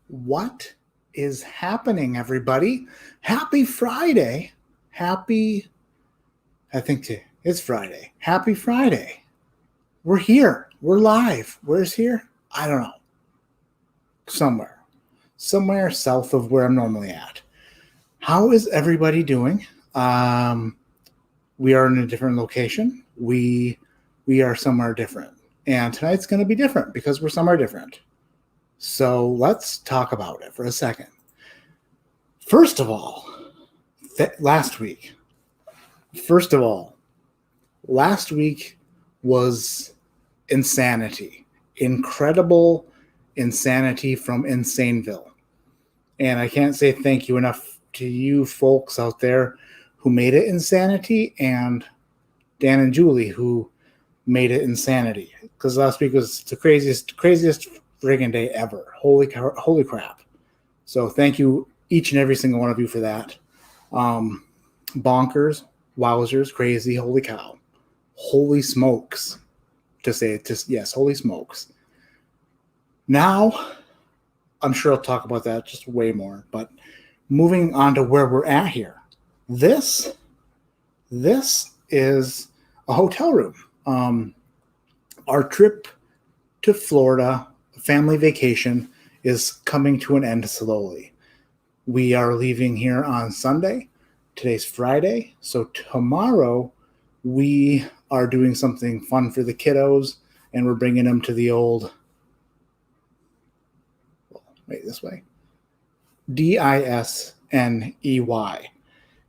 What is happening, everybody? Happy Friday. It's Friday. Happy Friday. We're here. We're live. Where's here? I don't know. Somewhere south of where I'm normally at. How is everybody doing? We are in a different location. We are somewhere different. And tonight's going to be different because we're somewhere different. So let's talk about it for a second. First of all, last week was insanity. Incredible insanity from Insaneville. And I can't say thank you enough to you folks out there who made it insanity, and Dan and Julie who made it insanity. Because last week was the craziest friggin' day ever. Holy crap. So thank you, each and every single one of you, for that. Bonkers, wowzers, crazy, holy cow. Holy smokes. Holy smokes. Now, I'm sure I'll talk about that just way more, but moving on to where we're at here. This is a hotel room. Our trip to Florida, family vacation, is coming to an end slowly. We are leaving here on Sunday. Today's Friday. So tomorrow we are doing something fun for the kiddos, and we're bringing them to the old, this way, Disney.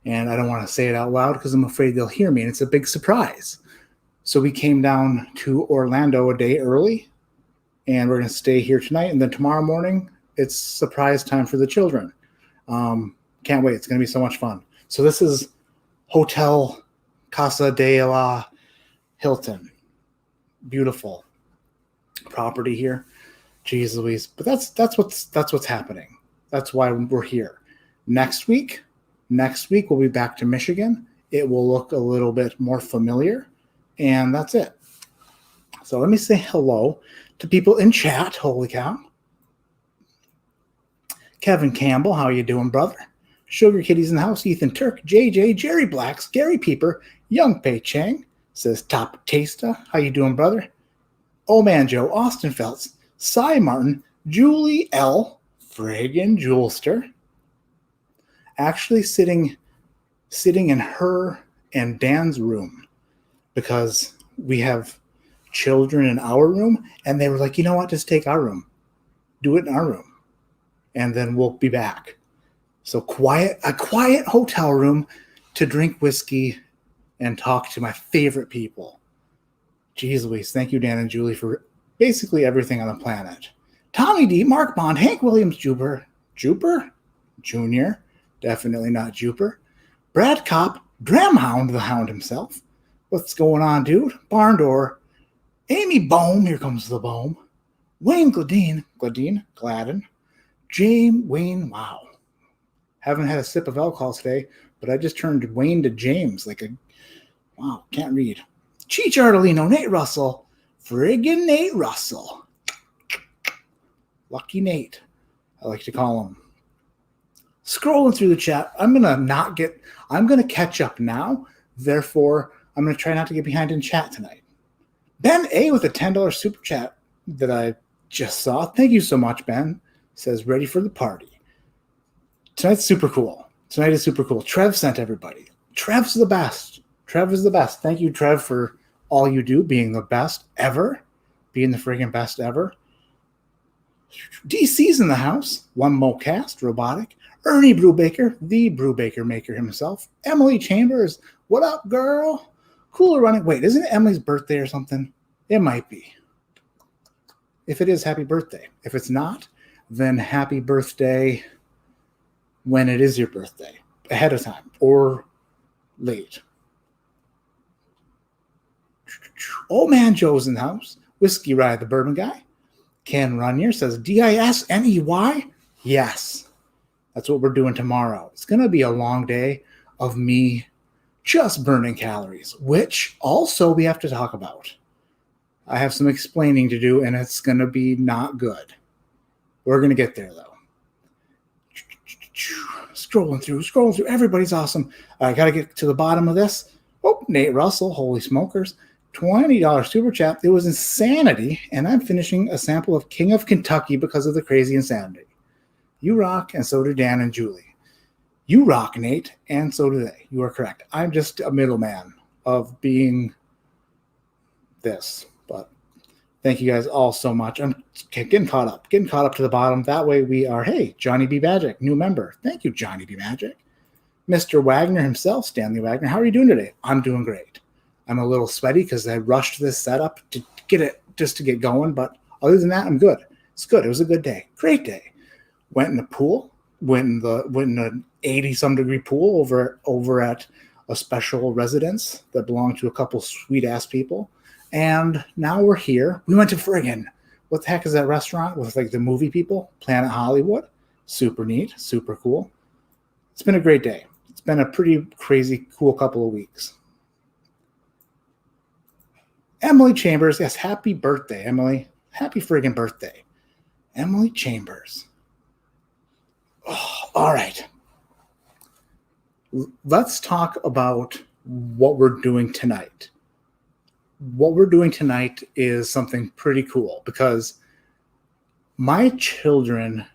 And I don't want to say it out loud because I'm afraid they'll hear me, and it's a big surprise. So we came down to Orlando a day early, and we're going to stay here tonight. And then tomorrow morning, it's surprise time for the children. Can't wait. It's going to be so much fun. So this is Hotel Casa de la Hilton. Beautiful property here. Jeez Louise. But that's what's happening. That's why we're here. Next week we'll be back to Michigan. It will look a little bit more familiar, and that's it. So let me say hello to people in chat. Holy cow. Kevin Campbell, how you doing, brother? Sugar Kitty's in the house. Ethan Turk, JJ, Jerry Blacks, Gary Peeper, Young Pei Chang says Top Tasta. How you doing, brother? Oh Man Joe, Austin Feltz, Cy Martin, Julie L, friggin' Julester. Actually sitting in her and Dan's room because we have children in our room, and they were like, you know what, just take our room. Do it in our room. And then we'll be back. So a quiet hotel room to drink whiskey and talk to my favorite people. Jeez Louise, thank you, Dan and Julie, for basically everything on the planet. Tommy D, Mark Bond, Hank Williams, Juper Jr., definitely not Juper. Brad Kopp, Dramhound, the Hound himself. What's going on, dude? Barndoor, Amy Bohm, here comes the Bohm. Wayne Gladden. James Wayne, wow. Haven't had a sip of alcohol today, but I just turned Wayne to James wow, can't read. Cheech Artolino, Nate Russell, friggin' Nate Russell. Lucky Nate, I like to call him. Scrolling through the chat, I'm gonna catch up now. Therefore, I'm gonna try not to get behind in chat tonight. Ben A with a $10 super chat that I just saw. Thank you so much, Ben. Says ready for the party. Tonight's super cool. Tonight is super cool. Trev sent everybody. Trev's the best. Trev is the best. Thank you, Trev, for all you do, being the best ever. Being the friggin' best ever. DC's in the house. One Mocast, Robotic. Ernie Brubaker, the Brubaker maker himself. Emily Chambers, what up, girl? Cooler Running. Wait, isn't it Emily's birthday or something? It might be. If it is, happy birthday. If it's not, then happy birthday when it is your birthday, ahead of time or late. Old Man Joe's in the house. Whiskey Ride, the bourbon guy. Ken Runyer says, Disney? Yes. That's what we're doing tomorrow. It's going to be a long day of me just burning calories, which also we have to talk about. I have some explaining to do, and it's going to be not good. We're going to get there, though. Scrolling through. Everybody's awesome. I got to get to the bottom of this. Oh, Nate Russell, holy smokers. $20 super chat. It was insanity, and I'm finishing a sample of King of Kentucky because of the crazy insanity. You rock, and so do Dan and Julie. You rock, Nate, and so do they. You are correct. I'm just a middleman of being this, but thank you guys all so much. I'm getting caught up to the bottom. That way we are, hey, Johnny B. Magic, new member. Thank you, Johnny B. Magic. Mr. Wagner himself, Stanley Wagner. How are you doing today? I'm doing great. I'm a little sweaty because I rushed this setup to get it, just to get going. But other than that, I'm good. It's good. It was a good day. Great day. Went in the pool. Went in an 80-some degree pool over at a special residence that belonged to a couple sweet-ass people. And now we're here. We went to friggin', what the heck is that restaurant with like the movie people? Planet Hollywood. Super neat. Super cool. It's been a great day. It's been a pretty crazy, cool couple of weeks. Emily Chambers, yes, happy birthday, Emily. Happy friggin' birthday. Emily Chambers. Oh, all right. Let's talk about what we're doing tonight. What we're doing tonight is something pretty cool because my children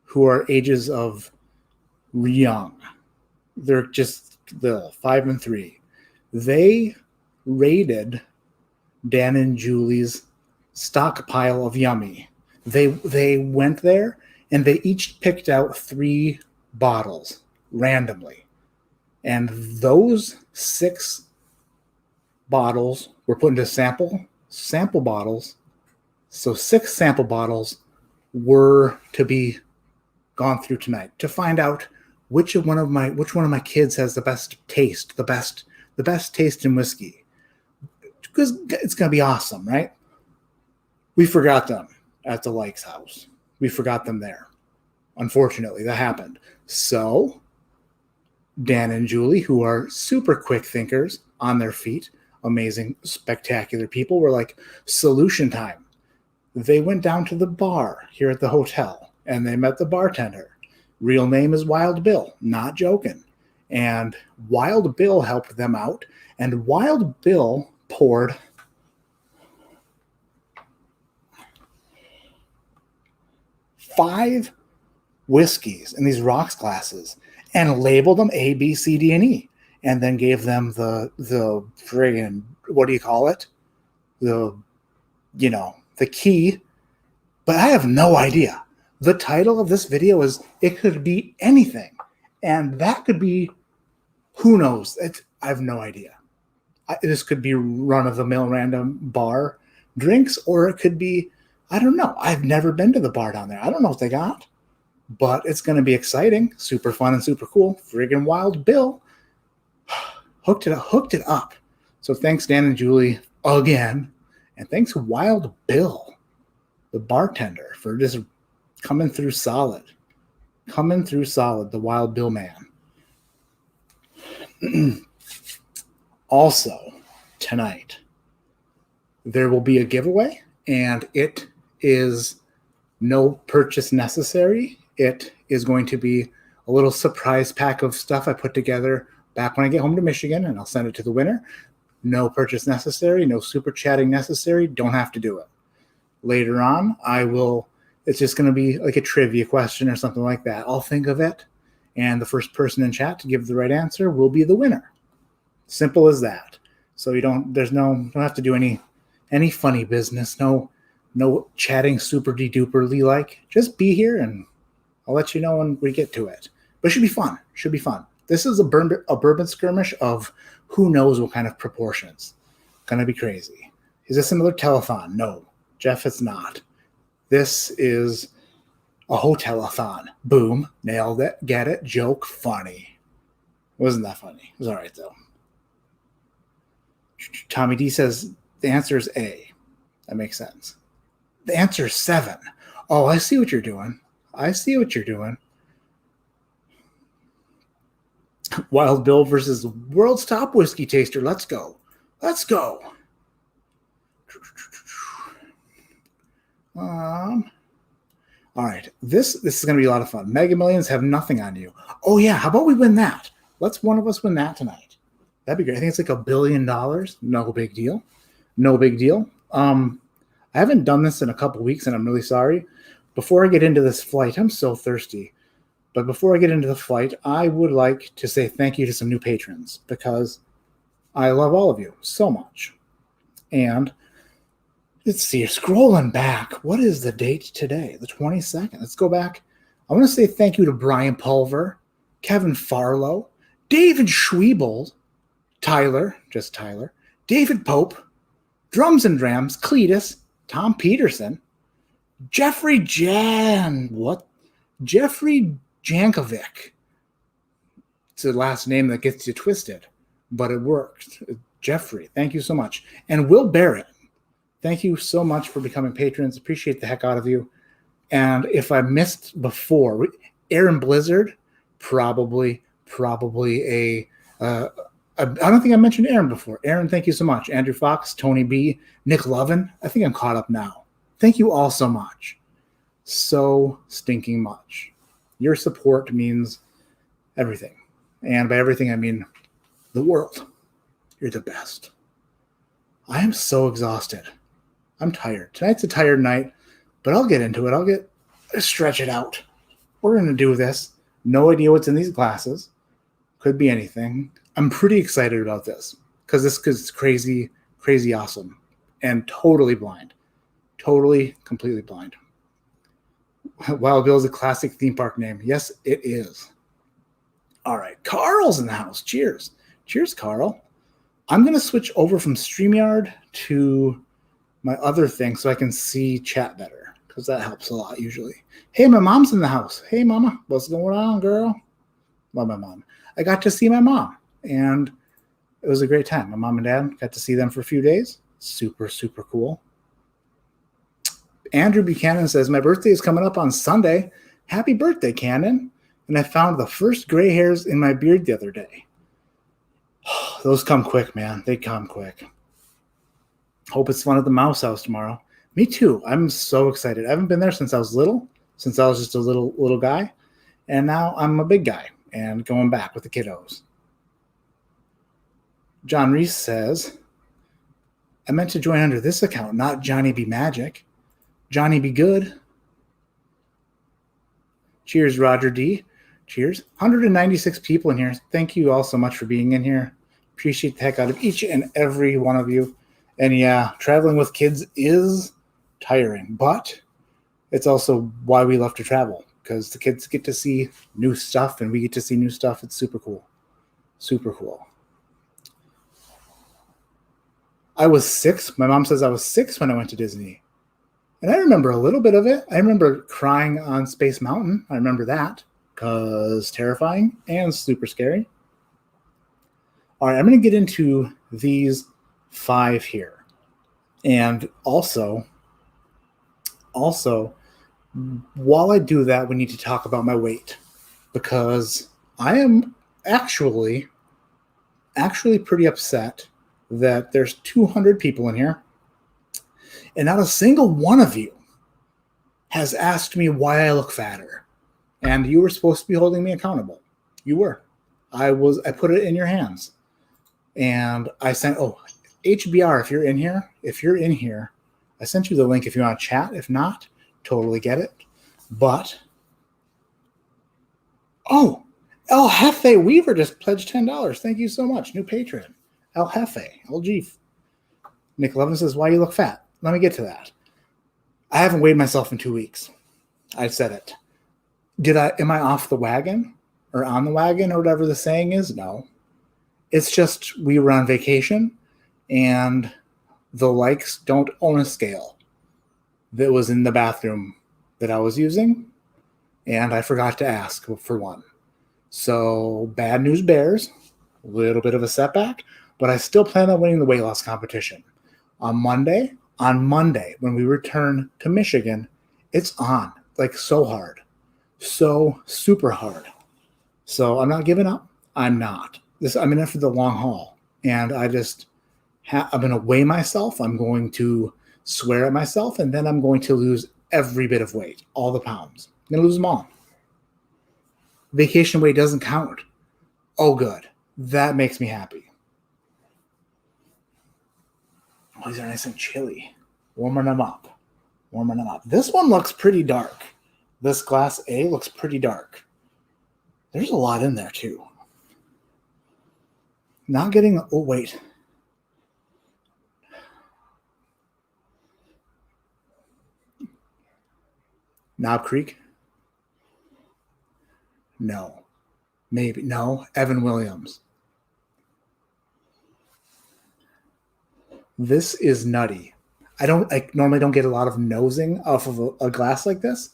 who are ages of young, they're just the 5 and 3, they raided Dan and Julie's stockpile of yummy. They went there and they each picked out 3 bottles randomly. And those 6 bottles were put into sample bottles. So 6 sample bottles were to be gone through tonight to find out which one of my kids has the best taste, the best taste in whiskey. Because it's going to be awesome, right? We forgot them at the Likes house. We forgot them there. Unfortunately, that happened. So, Dan and Julie, who are super quick thinkers on their feet, amazing, spectacular people, were like, solution time. They went down to the bar here at the hotel, and they met the bartender. Real name is Wild Bill, not joking. And Wild Bill helped them out, and Wild Bill poured 5 whiskeys in these rocks glasses and labeled them A, B, C, D, and E, and then gave them the friggin', what do you call it? The key. But I have no idea. The title of this video is, it could be anything. And that could be, who knows? I have no idea. This could be run-of-the-mill random bar drinks, or it could be, I don't know. I've never been to the bar down there. I don't know what they got, but it's going to be exciting, super fun, and super cool. Friggin' Wild Bill hooked it up. So thanks, Dan and Julie, again, and thanks, Wild Bill, the bartender, for just coming through solid. The Wild Bill man. Also, tonight, there will be a giveaway, and it is no purchase necessary. It is going to be a little surprise pack of stuff I put together back when I get home to Michigan, and I'll send it to the winner. No purchase necessary, no super chatting necessary. Don't have to do it. Later on, it's just going to be like a trivia question or something like that. I'll think of it, and the first person in chat to give the right answer will be the winner. Simple as that. So you don't have to do any funny business. No chatting super de-duperly like. Just be here and I'll let you know when we get to it. But it should be fun. This is a bourbon skirmish of who knows what kind of proportions. Gonna be crazy. Is this another telethon? No, Jeff, it's not. This is a hotelathon. Boom. Nailed it. Get it? Joke. Funny. Wasn't that funny? It was all right though. Tommy D says the answer is A. That makes sense. The answer is 7. Oh, I see what you're doing. Wild Bill versus world's top whiskey taster. Let's go. All right, this is going to be a lot of fun. Mega Millions have nothing on you. Oh yeah, how about we win that? Let's one of us win that tonight. That'd be great. I think it's like $1 billion. No big deal. No big deal. I haven't done this in a couple weeks, and I'm really sorry. Before I get into this flight, I'm so thirsty. But before I get into the flight, I would like to say thank you to some new patrons because I love all of you so much. And let's see, scrolling back. What is the date today? The 22nd. Let's go back. I want to say thank you to Brian Pulver, Kevin Farlow, David Schwiebel, Tyler, David Pope, Drums and Drams, Cletus, Tom Peterson, Jeffrey Jankovic. It's a last name that gets you twisted, but it worked. Jeffrey, thank you so much. And Will Barrett, thank you so much for becoming patrons. Appreciate the heck out of you. And if I missed before, Aaron Blizzard, probably I don't think I mentioned Aaron before. Aaron, thank you so much. Andrew Fox, Tony B, Nick Lovin. I think I'm caught up now. Thank you all so much. So stinking much. Your support means everything. And by everything, I mean the world. You're the best. I am so exhausted. I'm tired. Tonight's a tired night, but I'll get into it. I'll stretch it out. We're going to do this. No idea what's in these glasses. Could be anything. I'm pretty excited about this because it's crazy, crazy awesome and totally blind. Totally, completely blind. Wild Bill is a classic theme park name. Yes, it is. All right. Carl's in the house. Cheers. Cheers, Carl. I'm going to switch over from StreamYard to my other thing so I can see chat better because that helps a lot usually. Hey, my mom's in the house. Hey, Mama. What's going on, girl? Well, my mom. I got to see my mom, and it was a great time. My mom and dad got to see them for a few days. Super, super cool. Andrew Buchanan says, my birthday is coming up on Sunday. Happy birthday, Cannon. And I found the first gray hairs in my beard the other day. Those come quick, man. They come quick. Hope it's fun at the Mouse House tomorrow. Me too. I'm so excited. I haven't been there since I was little, since I was just a little guy. And now I'm a big guy and going back with the kiddos. John Reese says, I meant to join under this account, not Johnny Be Magic. Johnny Be Good. Cheers, Roger D. Cheers. 196 people in here. Thank you all so much for being in here. Appreciate the heck out of each and every one of you. And yeah, traveling with kids is tiring, but it's also why we love to travel, because the kids get to see new stuff and we get to see new stuff. It's super cool. Super cool. I was 6. My mom says I was 6 when I went to Disney. And I remember a little bit of it. I remember crying on Space Mountain. I remember that because terrifying and super scary. All right, I'm going to get into these 5 here. And also, while I do that, we need to talk about my weight because I am actually pretty upset that there's 200 people in here and not a single one of you has asked me why I look fatter. And you were supposed to be holding me accountable. You were. I put it in your hands. And I sent, HBR, if you're in here, I sent you the link if you want to chat. If not, totally get it. But, El Jefe Weaver just pledged $10. Thank you so much. New patron. El Jefe. LG. Nick Levin says, why you look fat? Let me get to that. I haven't weighed myself in 2 weeks. I said it. Am I off the wagon or on the wagon or whatever the saying is? No. It's just we were on vacation and the likes don't own a scale that was in the bathroom that I was using. And I forgot to ask for one. So bad news bears, a little bit of a setback, but I still plan on winning the weight loss competition. On Monday, when we return to Michigan, it's on, like so hard, so super hard. So I'm not giving up. I'm not. I'm in it for the long haul. And I just, I'm going to weigh myself. I'm going to swear at myself. And then I'm going to lose every bit of weight, all the pounds. I'm going to lose them all. Vacation weight doesn't count. Oh, good. That makes me happy. Oh, these are nice and chilly. Warming them up. This one looks pretty dark. This glass A looks pretty dark. There's a lot in there, too. Not getting... Oh, wait. Knob Creek? No. Maybe. No. Evan Williams. This is nutty. I normally don't get a lot of nosing off of a glass like this.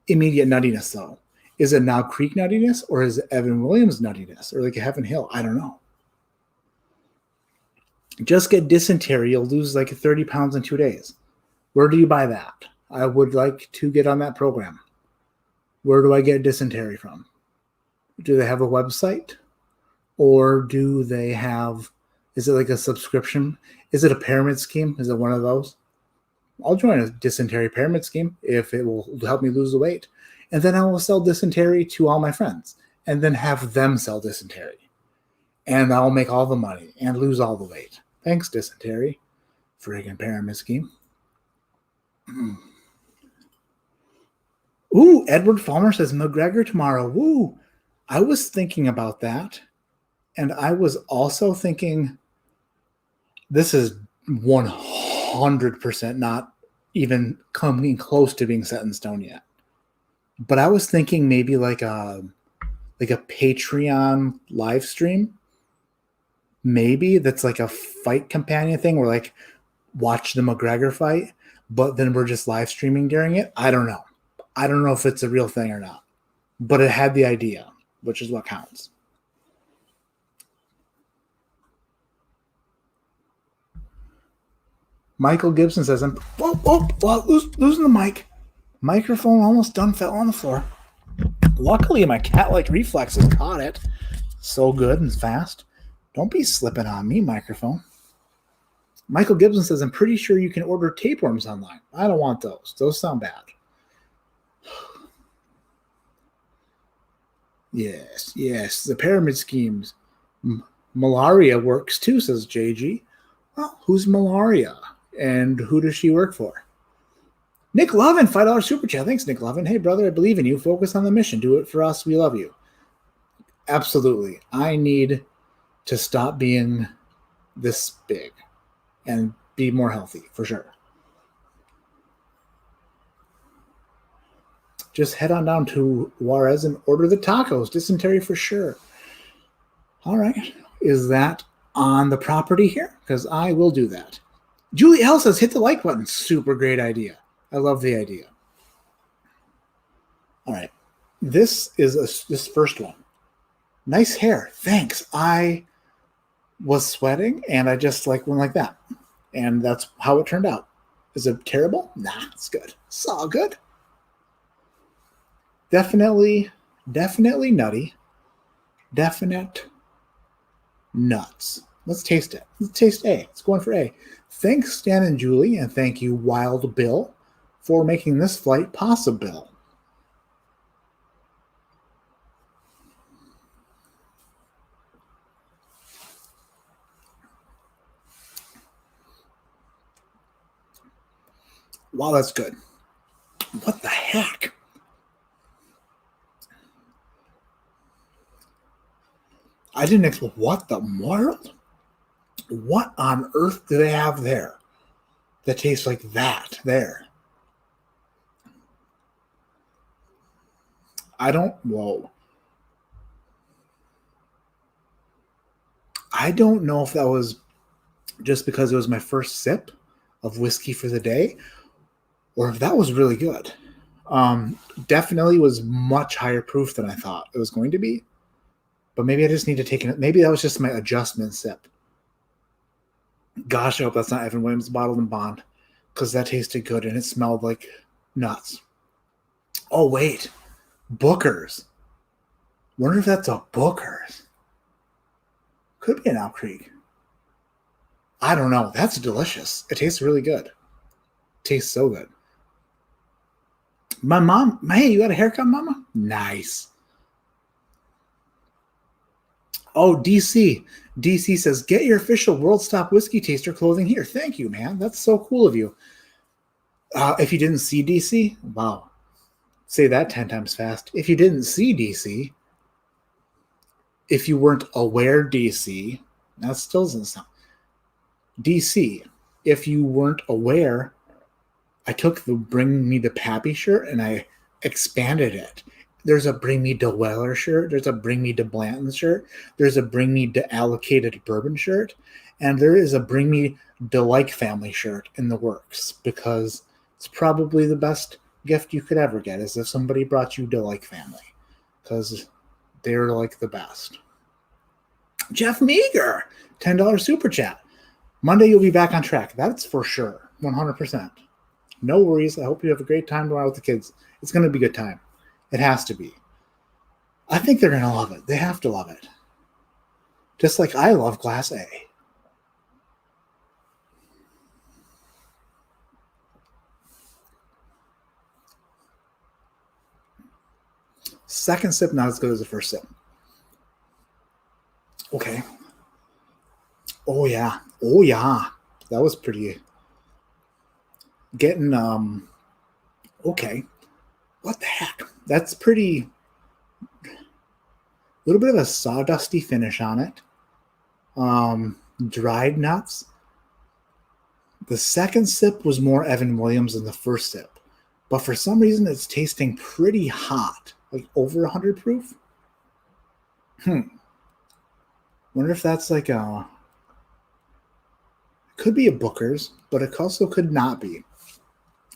Immediate nuttiness, though. Is it Knob Creek nuttiness, or is it Evan Williams nuttiness, or like a Heaven Hill? I don't know. Just get dysentery. You'll lose like 30 pounds in 2 days. Where do you buy that? I would like to get on that program. Where do I get dysentery from? Do they have a website? Or do they have, is it like a subscription? Is it a pyramid scheme? Is it one of those? I'll join a dysentery pyramid scheme if it will help me lose the weight. And then I will sell dysentery to all my friends and then have them sell dysentery. And I'll make all the money and lose all the weight. Thanks, dysentery. Friggin' pyramid scheme. Ooh, Edward Falmer says McGregor tomorrow. Woo! I was thinking about that. And I was also thinking this is 100% not even coming close to being set in stone yet. But I was thinking maybe like a Patreon live stream. Maybe that's like a fight companion thing where like watch the McGregor fight, but then we're just live streaming during it. I don't know. I don't know if it's a real thing or not. But it had the idea, which is what counts. Michael Gibson says, I'm losing the mic. Microphone almost done fell on the floor. Luckily, my cat-like reflexes caught it. So good and fast. Don't be slipping on me, microphone. Michael Gibson says, I'm pretty sure you can order tapeworms online. I don't want those. Those sound bad. Yes. The pyramid schemes. Malaria works too, says JG. Well, who's Malaria? And who does she work for? Nick Lovin, $5 super chat. Thanks, Nick Lovin. Hey, brother, I believe in you. Focus on the mission. Do it for us. We love you. Absolutely. I need to stop being this big and be more healthy, for sure. Just head on down to Juarez and order the tacos. Dysentery for sure. All right. Is that on the property here? Because I will do that. Julie L says, hit the like button. Super great idea. I love the idea. All right. This is this first one. Nice hair. Thanks. I was sweating and I just went like that. And that's how it turned out. Is it terrible? Nah, it's good. It's all good. Definitely nutty. Definite nuts. Let's taste it. Let's taste A. It's going for A. Thanks, Stan and Julie, and thank you, Wild Bill, for making this flight possible. Wow, that's good. What the heck? I didn't expect. What the world? What on earth do they have there that tastes like that there? Whoa. I don't know if that was just because it was my first sip of whiskey for the day or if that was really good. Definitely was much higher proof than I thought it was going to be. But maybe I just need to take it. Maybe that was just my adjustment sip. Gosh, I hope that's not Evan Williams Bottled and Bond because that tasted good and it smelled like nuts. Oh, wait. Booker's. Wonder if that's a Booker's. Could be an Owl Creek. I don't know. That's delicious. It tastes really good. Tastes so good. My mom, hey, you got a haircut, mama? Nice. Oh, DC. DC says, get your official World Stop Whiskey Taster clothing here. Thank you, man. That's so cool of you. If you didn't see DC, wow. Say that 10 times fast. If you didn't see DC, if you weren't aware DC, that still doesn't sound. DC, if you weren't aware, I took the Bring Me the Pappy shirt and I expanded it. There's a Bring Me to Weller shirt. There's a Bring Me to Blanton shirt. There's a Bring Me to Allocated Bourbon shirt. And there is a Bring Me to Like Family shirt in the works, because it's probably the best gift you could ever get is if somebody brought you to Like Family, because they're like the best. Jeff Meager, $10 super chat. Monday you'll be back on track. That's for sure. 100%. No worries. I hope you have a great time tomorrow with the kids. It's going to be a good time. It has to be. I think they're going to love it. They have to love it. Just like I love Class A. Second sip, not as good as the first sip. Okay. Oh, yeah. Oh, yeah. That was pretty. Getting, okay. What the heck? That's pretty. A little bit of a sawdusty finish on it. Dried nuts. The second sip was more Evan Williams than the first sip, but for some reason it's tasting pretty hot, like over 100 proof. Wonder if that's like a. Could be a Booker's, but it also could not be.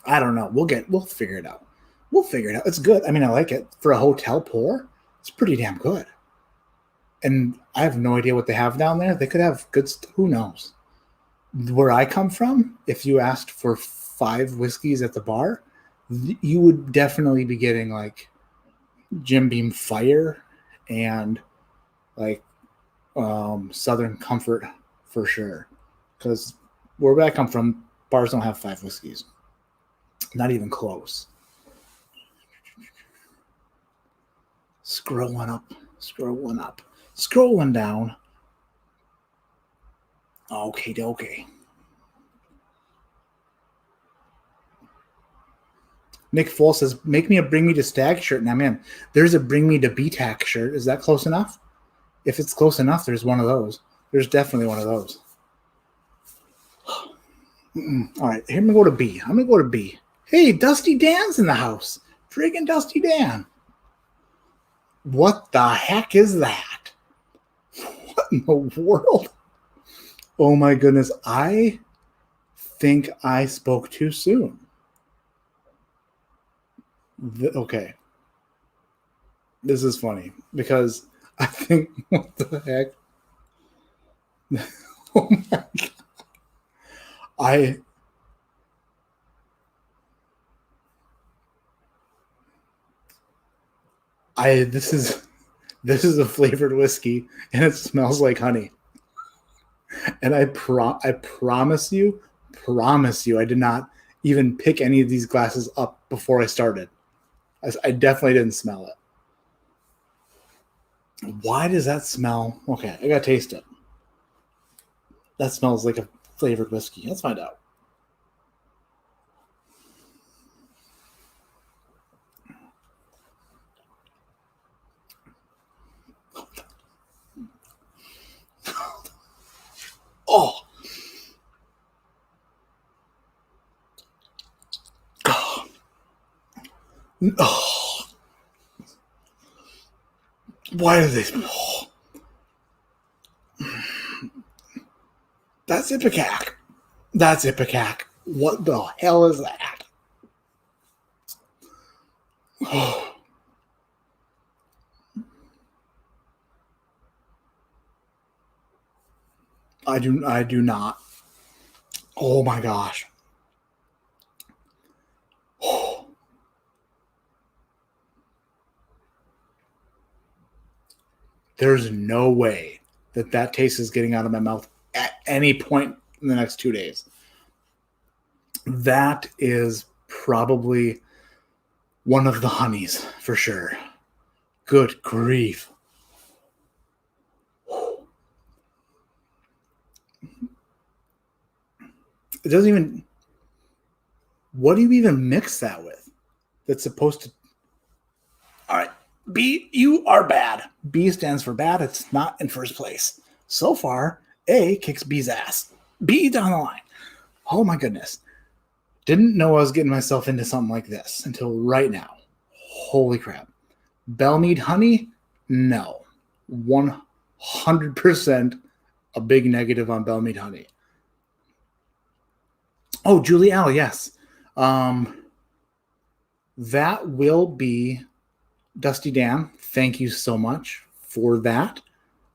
I don't know. We'll figure it out. We'll figure it out. It's good. I mean, I like it for a hotel pour. It's pretty damn good. And I have no idea what they have down there. They could have good stuff. Who knows? Where I come from, if you asked for 5 whiskeys at the bar, you would definitely be getting like Jim Beam Fire and like Southern Comfort for sure. Because where I come from, bars don't have 5 whiskeys. Not even close. Scrolling up, scrolling down. Okay. Nick Full says, make me a Bring Me to Stag shirt. Now, man, there's a Bring Me to BTAC shirt. Is that close enough? If it's close enough, there's one of those. There's definitely one of those. All right, here I'm going to go to B. Hey, Dusty Dan's in the house. Friggin' Dusty Dan. What the heck is that? What in the world? Oh my goodness. I think I spoke too soon. Okay. This is funny because I think, what the heck? Oh my God. This is a flavored whiskey and it smells like honey. And I promise you, I did not even pick any of these glasses up before I started. I definitely didn't smell it. Why does that smell? Okay, I gotta taste it. That smells like a flavored whiskey. Let's find out. Oh. Oh. Why do they? Oh. That's Ipecac. That's Ipecac. What the hell is that? Oh. I do not. Oh my gosh. Oh. There's no way that taste is getting out of my mouth at any point in the next 2 days. That is probably One of the honeys, for sure. Good grief. It doesn't even... What do you even mix that with? That's supposed to... All right. B, you are bad. B stands for bad. It's not in first place. So far, A kicks B's ass. B down the line. Oh my goodness. Didn't know I was getting myself into something like this until right now. Holy crap. Bellmead honey? No. 100% a big negative on Bellmead honey. Oh, Julie Al, yes. That will be Dusty Dan. Thank you so much for that.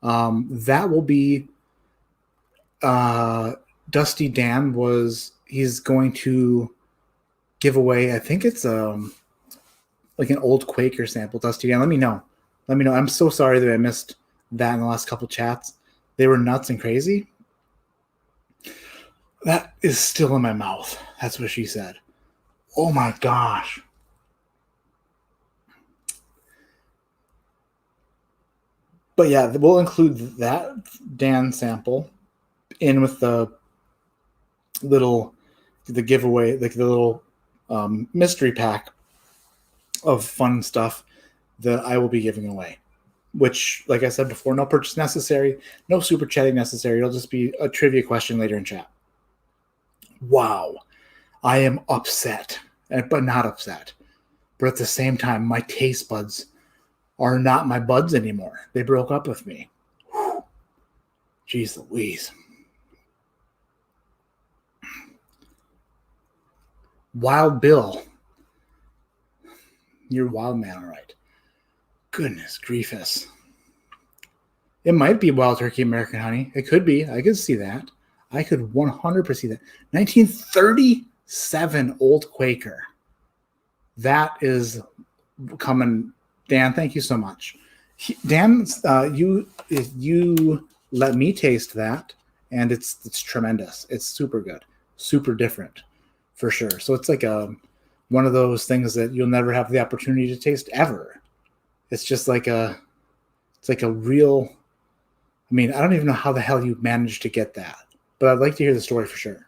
That will be Dusty Dan he's going to give away, I think it's like an old Quaker sample. Dusty Dan, let me know. I'm so sorry that I missed that in the last couple chats. They were nuts and crazy. That is still in my mouth. That's what she said. Oh my gosh. But yeah, we'll include that Dan sample in with the giveaway, like the little mystery pack of fun stuff that I will be giving away. Which, like I said before, no purchase necessary, no super chatting necessary. It'll just be a trivia question later in chat. Wow. I am upset, but not upset. But at the same time, my taste buds are not my buds anymore. They broke up with me. Whew. Jeez Louise. Wild Bill. You're Wild Man, all right. Goodness griefus. It might be Wild Turkey American Honey. It could be. I could see that. I could 100% see that. 1937 Old Quaker. That is coming. Dan, thank you so much. Dan, you let me taste that, and it's tremendous. It's super good, super different, for sure. So it's like one of those things that you'll never have the opportunity to taste ever. It's just like a real. I mean, I don't even know how the hell you managed to get that, but I'd like to hear the story for sure.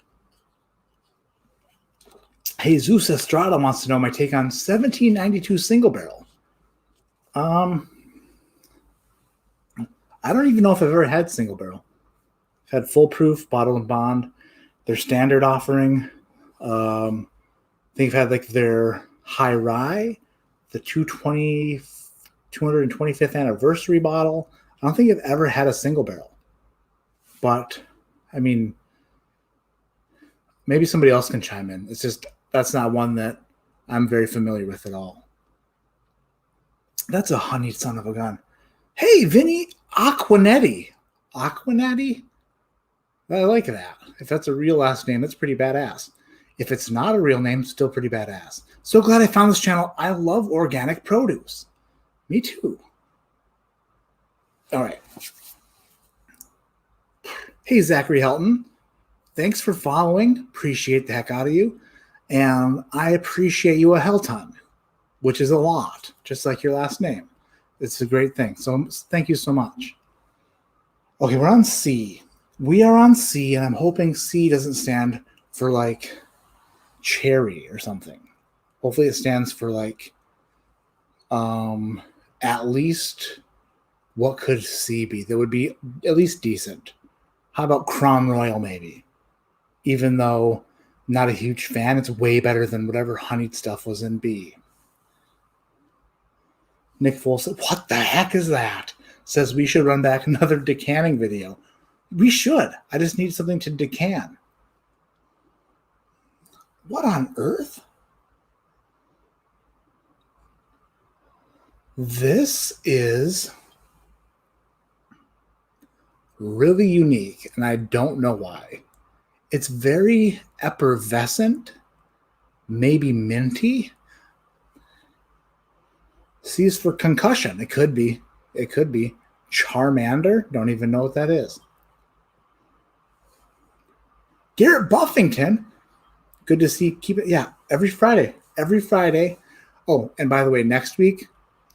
Jesus Estrada wants to know my take on 1792 single barrel. I don't even know if I've ever had single barrel. I've had full proof, bottle and bond, their standard offering. I think I've had like their high rye, the 225th anniversary bottle. I don't think I've ever had a single barrel. But, I mean, maybe somebody else can chime in. It's just, that's not one that I'm very familiar with at all. That's a honey son of a gun. Hey, Vinny Aquanetti. Aquanetti? I like that. If that's a real last name, that's pretty badass. If it's not a real name, still pretty badass. So glad I found this channel. I love organic produce. Me too. All right. Hey, Zachary Helton. Thanks for following. Appreciate the heck out of you. And I appreciate you a hell ton, which is a lot, just like your last name. It's a great thing. So thank you so much. Okay, we're on C. We are on C, and I'm hoping C doesn't stand for like cherry or something. Hopefully it stands for like at least, what could C be? That would be at least decent. How about Crown Royal maybe? Even though I'm not a huge fan, it's way better than whatever honeyed stuff was in B. Nick Folsom, what the heck is that? Says we should run back another decanning video. We should. I just need something to decant. What on earth? This is really unique, and I don't know why. It's very effervescent, maybe minty. C is for concussion. It could be. It could be. Charmander. Don't even know what that is. Garrett Buffington. Good to see. Keep it. Yeah. Every Friday. Oh, and by the way, next week,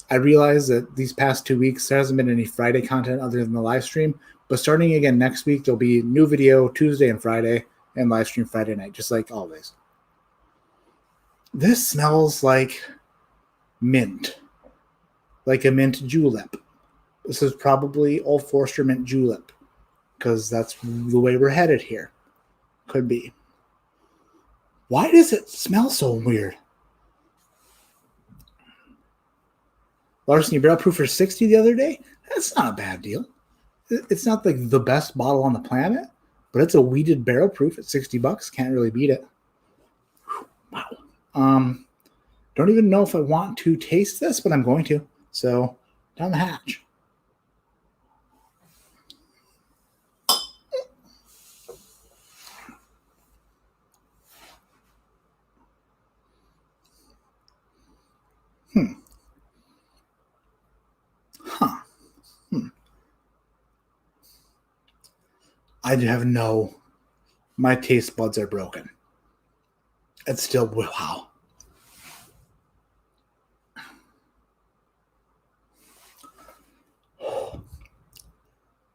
I realize that these past 2 weeks, there hasn't been any Friday content other than the live stream. But starting again next week, there'll be new video Tuesday and Friday and live stream Friday night, just like always. This smells like mint, like a mint julep. This is probably Old Forester mint julep because that's the way we're headed here. Could be. Why does it smell so weird? Larceny Barrel Proof for 60 the other day? That's not a bad deal. It's not like the best bottle on the planet, but it's a weeded barrel proof at $60. Can't really beat it. Wow. Don't even know if I want to taste this, but I'm going to. So, down the hatch. I have my taste buds are broken. It's still, wow.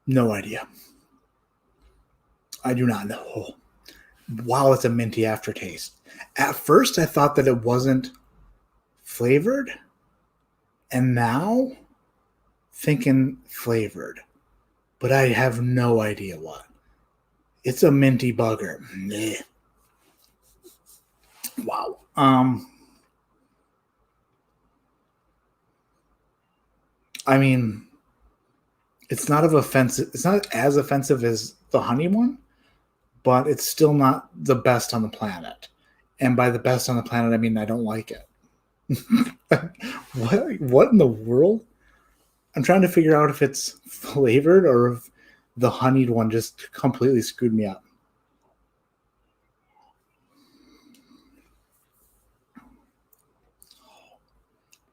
No idea. I do not know. Wow, it's a minty aftertaste. At first, I thought that it wasn't flavored, and now thinking flavored, but I have no idea what. It's a minty bugger. Blech. Wow. I mean, it's not as offensive as the honey one, but it's still not the best on the planet. And by the best on the planet, I mean I don't like it. What in the world? I'm trying to figure out if it's flavored or if the honeyed one just completely screwed me up.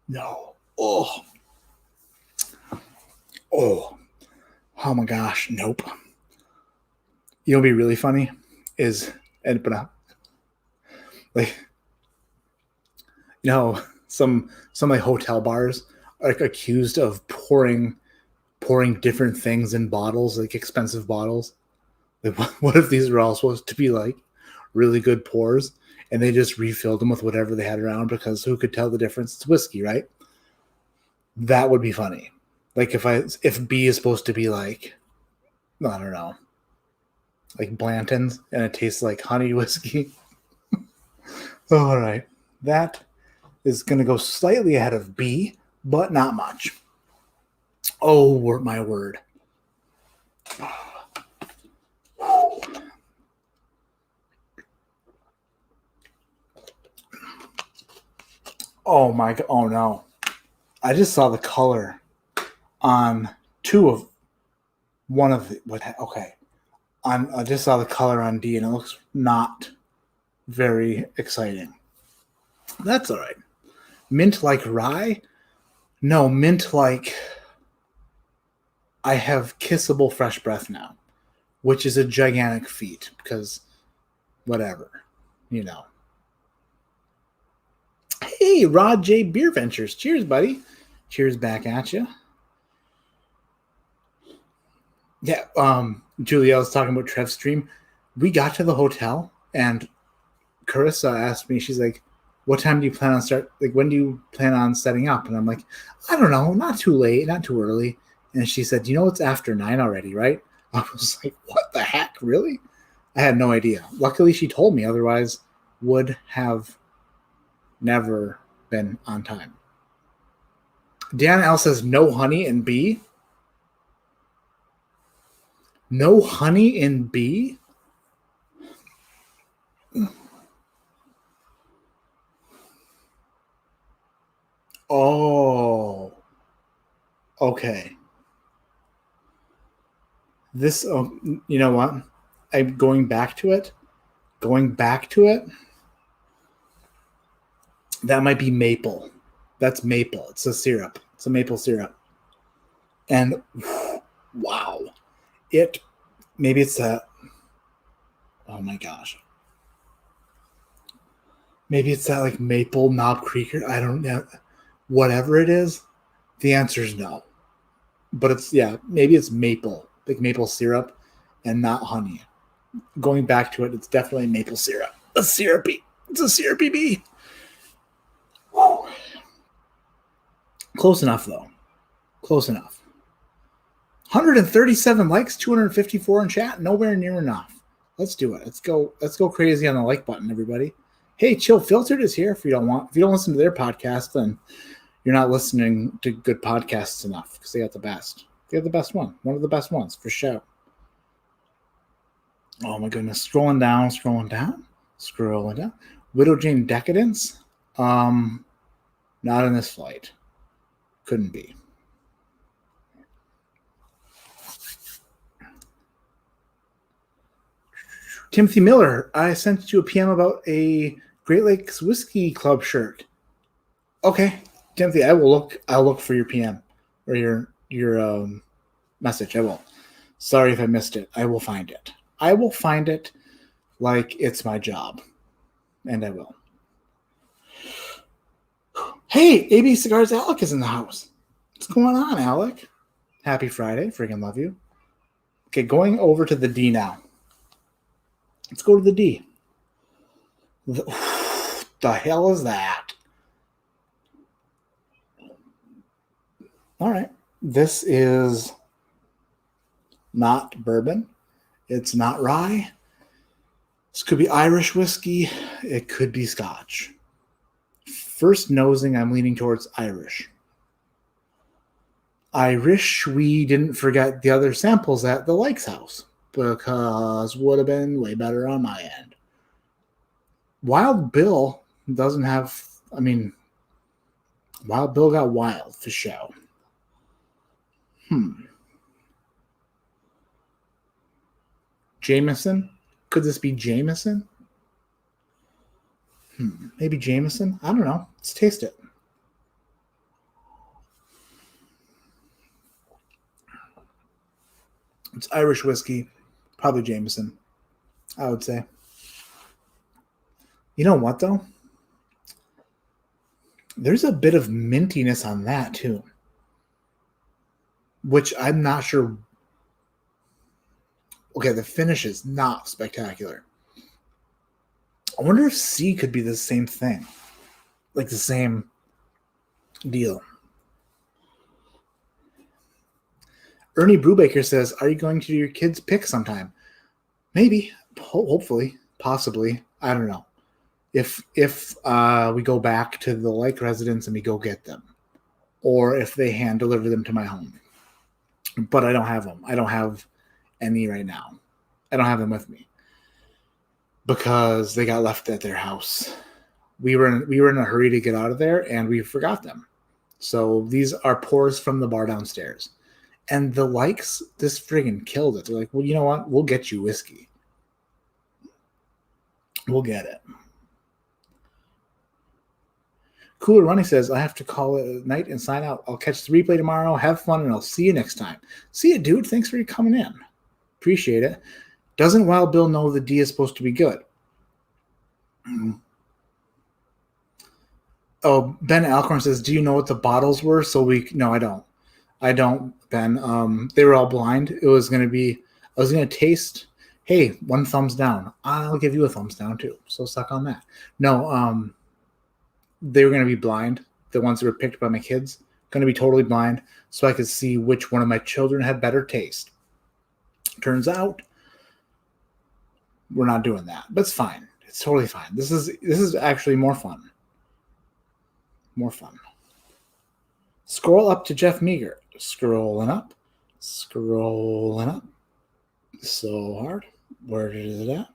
No. Oh my gosh. Nope. You know what'd be really funny is, like, some like hotel bars are like accused of pouring different things in bottles, like expensive bottles. Like, what if these are all supposed to be like really good pours, and they just refilled them with whatever they had around because who could tell the difference? It's whiskey, right? That would be funny. Like if B is supposed to be like, I don't know, like Blanton's, and it tastes like honey whiskey. All right, that is going to go slightly ahead of B, but not much. Oh, my word. Oh my god. Oh no. I just saw the color on I just saw the color on D and it looks not very exciting. That's all right. Mint like rye? No, mint like I have kissable fresh breath now, which is a gigantic feat because whatever, Hey, Rod J. Beer Ventures. Cheers, buddy. Cheers back at you. Yeah, Julia was talking about Trev's stream. We got to the hotel and Carissa asked me, she's like, what time do you plan on when do you plan on setting up? And I'm like, I don't know, not too late, not too early. And she said, it's after 9 already, right? I was like, what the heck, really? I had no idea. Luckily, she told me, otherwise would have never been on time. Dan L says no honey in B. No honey in B? Oh. Okay. This, you know what? I'm going back to it. That might be maple. That's maple. It's a syrup. It's a maple syrup. And wow. Maybe it's that. Oh my gosh. Maybe it's that like maple Knob Creek. I don't know. Whatever it is, the answer is no. But it's, yeah, maybe it's maple, like maple syrup and not honey. Going back to it, it's definitely maple syrup. It's a syrupy bee. Whew. Close enough, though. Close enough. 137 likes, 254 in chat. Nowhere near enough. Let's do it. Let's go crazy on the like button, everybody. Hey, Chill Filtered is here. If you don't listen to their podcast, then you're not listening to good podcasts enough, because they got the best. They got the best one. One of the best ones, for sure. Oh my goodness. Scrolling down. Widow Jane Decadence. Not in this flight. Couldn't be. Timothy Miller, I sent you a PM about a Great Lakes Whiskey Club shirt. Okay, Timothy, I'll look for your PM or your message. I will. Sorry if I missed it. I will find it. I will find it like it's my job, and I will. Hey, AB Cigars Alec is in the house. What's going on, Alec? Happy Friday. Freaking love you. Okay, going over to the D now. Let's go to the D. The hell is that? All right. This is not bourbon. It's not rye. This could be Irish whiskey. It could be Scotch. First nosing, I'm leaning towards Irish. We didn't forget the other samples at the Likes house, because would have been way better on my end. Wild Bill doesn't have, Wild Bill got wild for show. Jameson? Could this be Jameson? Maybe Jameson? I don't know. Let's taste it. It's Irish whiskey. Probably Jameson, I would say. You know what, though? There's a bit of mintiness on that, too. Which I'm not sure. Okay, the finish is not spectacular. I wonder if C could be the same thing. Like the same deal. Ernie Brubaker says, are you going to do your kids' pick sometime? Maybe. Hopefully. Possibly. I don't know. If we go back to the Like residence and we go get them. Or if they hand deliver them to my home. But I don't have them. I don't have any right now. I don't have them with me. Because they got left at their house. We were in a hurry to get out of there, and we forgot them. So these are pours from the bar downstairs. And the Likes, this friggin' killed it. They're like, well, you know what? We'll get you whiskey. We'll get it. Cooler Running says, I have to call it a night and sign out. I'll catch the replay tomorrow. Have fun, and I'll see you next time. See you, dude. Thanks for coming in. Appreciate it. Doesn't Wild Bill know the D is supposed to be good? Oh, Ben Alcorn says, do you know what the bottles were? No, I don't. I don't, Ben. They were all blind. I was going to taste, hey, one thumbs down. I'll give you a thumbs down too. So suck on that. No, they were going to be blind. The ones that were picked by my kids, going to be totally blind, so I could see which one of my children had better taste. Turns out, we're not doing that, but it's fine. It's totally fine. This is actually more fun. More fun. Scroll up to Jeff Meager. Scrolling up. So hard. Where is it at?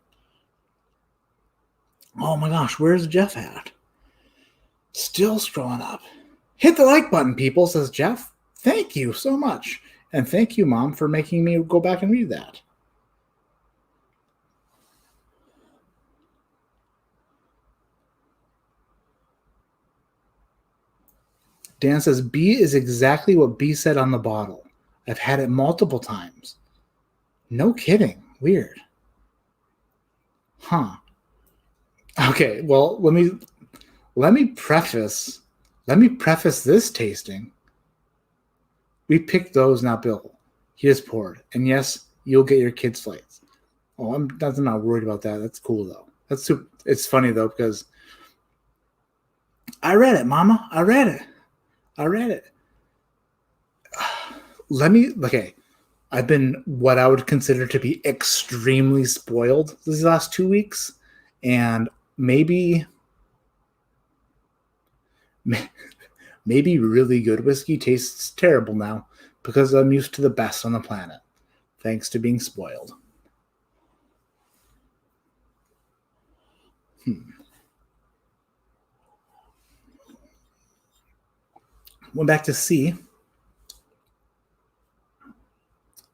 Oh my gosh, where's Jeff at? Still scrolling up. Hit the like button, people, says Jeff. Thank you so much. And thank you, Mom, for making me go back and read that. Dan says, B is exactly what B said on the bottle. I've had it multiple times. No kidding. Weird. Huh. Okay, well, let me preface this tasting. We picked those, not Bill. He just poured. And yes, you'll get your kids' flights. Oh, I'm not worried about that. That's cool though. It's funny though because I read it, Mama. I read it. Okay. I've been what I would consider to be extremely spoiled these last 2 weeks, and maybe really good whiskey tastes terrible now because I'm used to the best on the planet, thanks to being spoiled. Went back to C.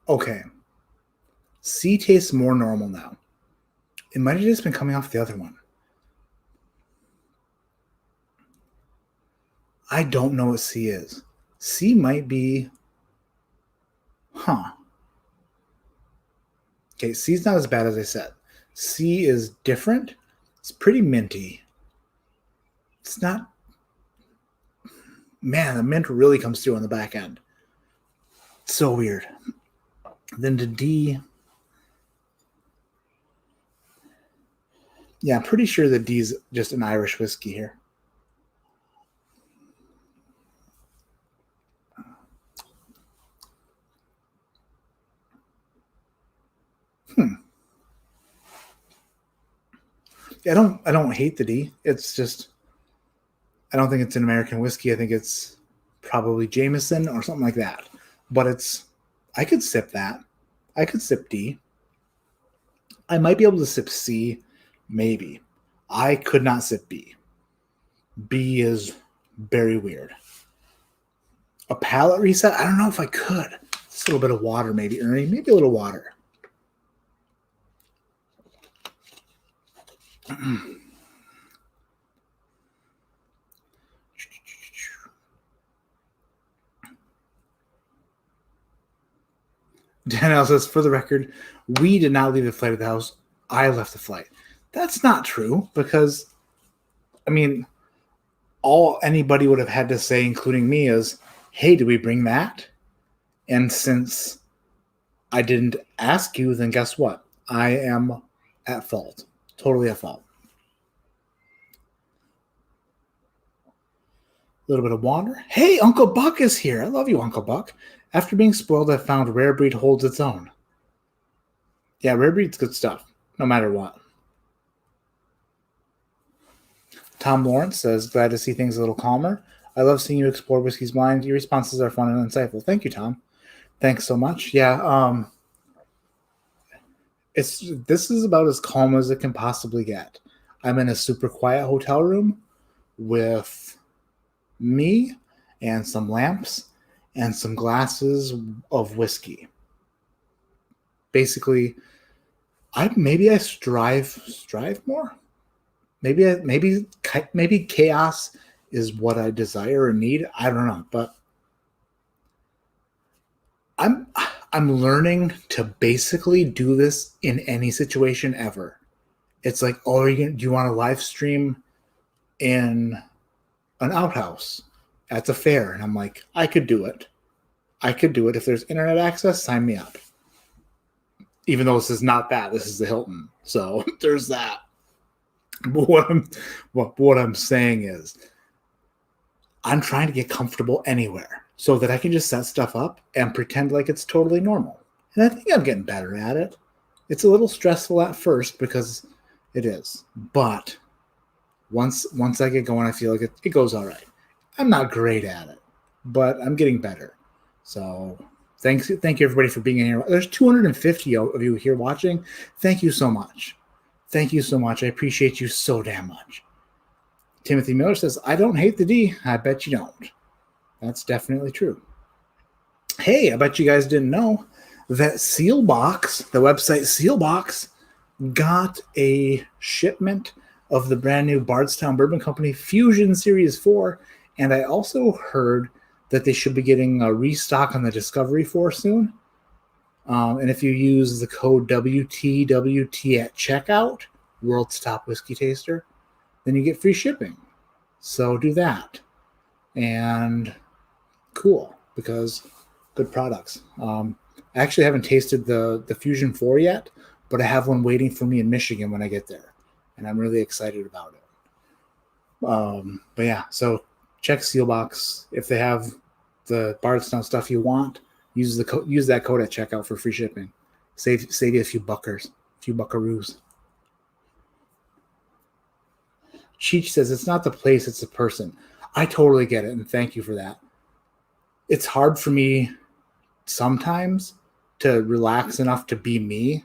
Okay. C tastes more normal now. It might have just been coming off the other one. I don't know what C is. C might be... Okay, C's not as bad as I said. C is different. It's pretty minty. It's not... Man, the mint really comes through on the back end. It's so weird. Then to D... Yeah, I'm pretty sure that D's just an Irish whiskey here. I don't hate the D. It's just I don't think it's an American whiskey. I think it's probably Jameson or something like that. But I could sip that. I could sip D. I might be able to sip C, maybe. I could not sip B. B is very weird. A palate reset? I don't know if I could. Just a little bit of water, maybe, Ernie. Maybe a little water. Danielle says, for the record, we did not leave the flight of the house. I left the flight. That's not true because, I mean, all anybody would have had to say, including me, is, hey, did we bring that? And since I didn't ask you, then guess what? I am at fault. Totally at fault. A little bit of water. Hey, Uncle Buck is here. I love you, Uncle Buck. After being spoiled, I found Rare Breed holds its own. Yeah, Rare Breed's good stuff, no matter what. Tom Lawrence says, glad to see things a little calmer. I love seeing you explore whiskey's mind. Your responses are fun and insightful. Thank you, Tom. Thanks so much. Yeah, this is about as calm as it can possibly get. I'm in a super quiet hotel room with me and some lamps and some glasses of whiskey. Basically, maybe I strive more. Maybe chaos is what I desire and need. I don't know, but I'm learning to basically do this in any situation ever. It's like, oh, do you want to live stream in an outhouse at the fair? And I'm like, I could do it. If there's internet access, sign me up. Even though this is not that, this is the Hilton. So there's that. But what I'm saying is, I'm trying to get comfortable anywhere so that I can just set stuff up and pretend like it's totally normal. And I think I'm getting better at it. It's a little stressful at first because it is. But once I get going, I feel like it goes all right. I'm not great at it, but I'm getting better. So thank you everybody for being in here. There's 250 of you here watching. Thank you so much. Thank you so much. I appreciate you so damn much. Timothy Miller says, I don't hate the D. I bet you don't. That's definitely true. Hey, I bet you guys didn't know that Sealbox, the website Sealbox, got a shipment of the brand new Bardstown Bourbon Company Fusion Series 4. And I also heard that they should be getting a restock on the Discovery 4 soon. And if you use the code WTWT at checkout, world's top whiskey taster, then you get free shipping. So do that. And cool, because good products. I actually haven't tasted the Fusion 4 yet, but I have one waiting for me in Michigan when I get there, and I'm really excited about it. But yeah, so check Sealbox. If they have the Bardstown stuff you want, use that code at checkout for free shipping. Save you a few buckaroos. Cheech says it's not the place, it's the person. I totally get it, and thank you for that. It's hard for me sometimes to relax enough to be me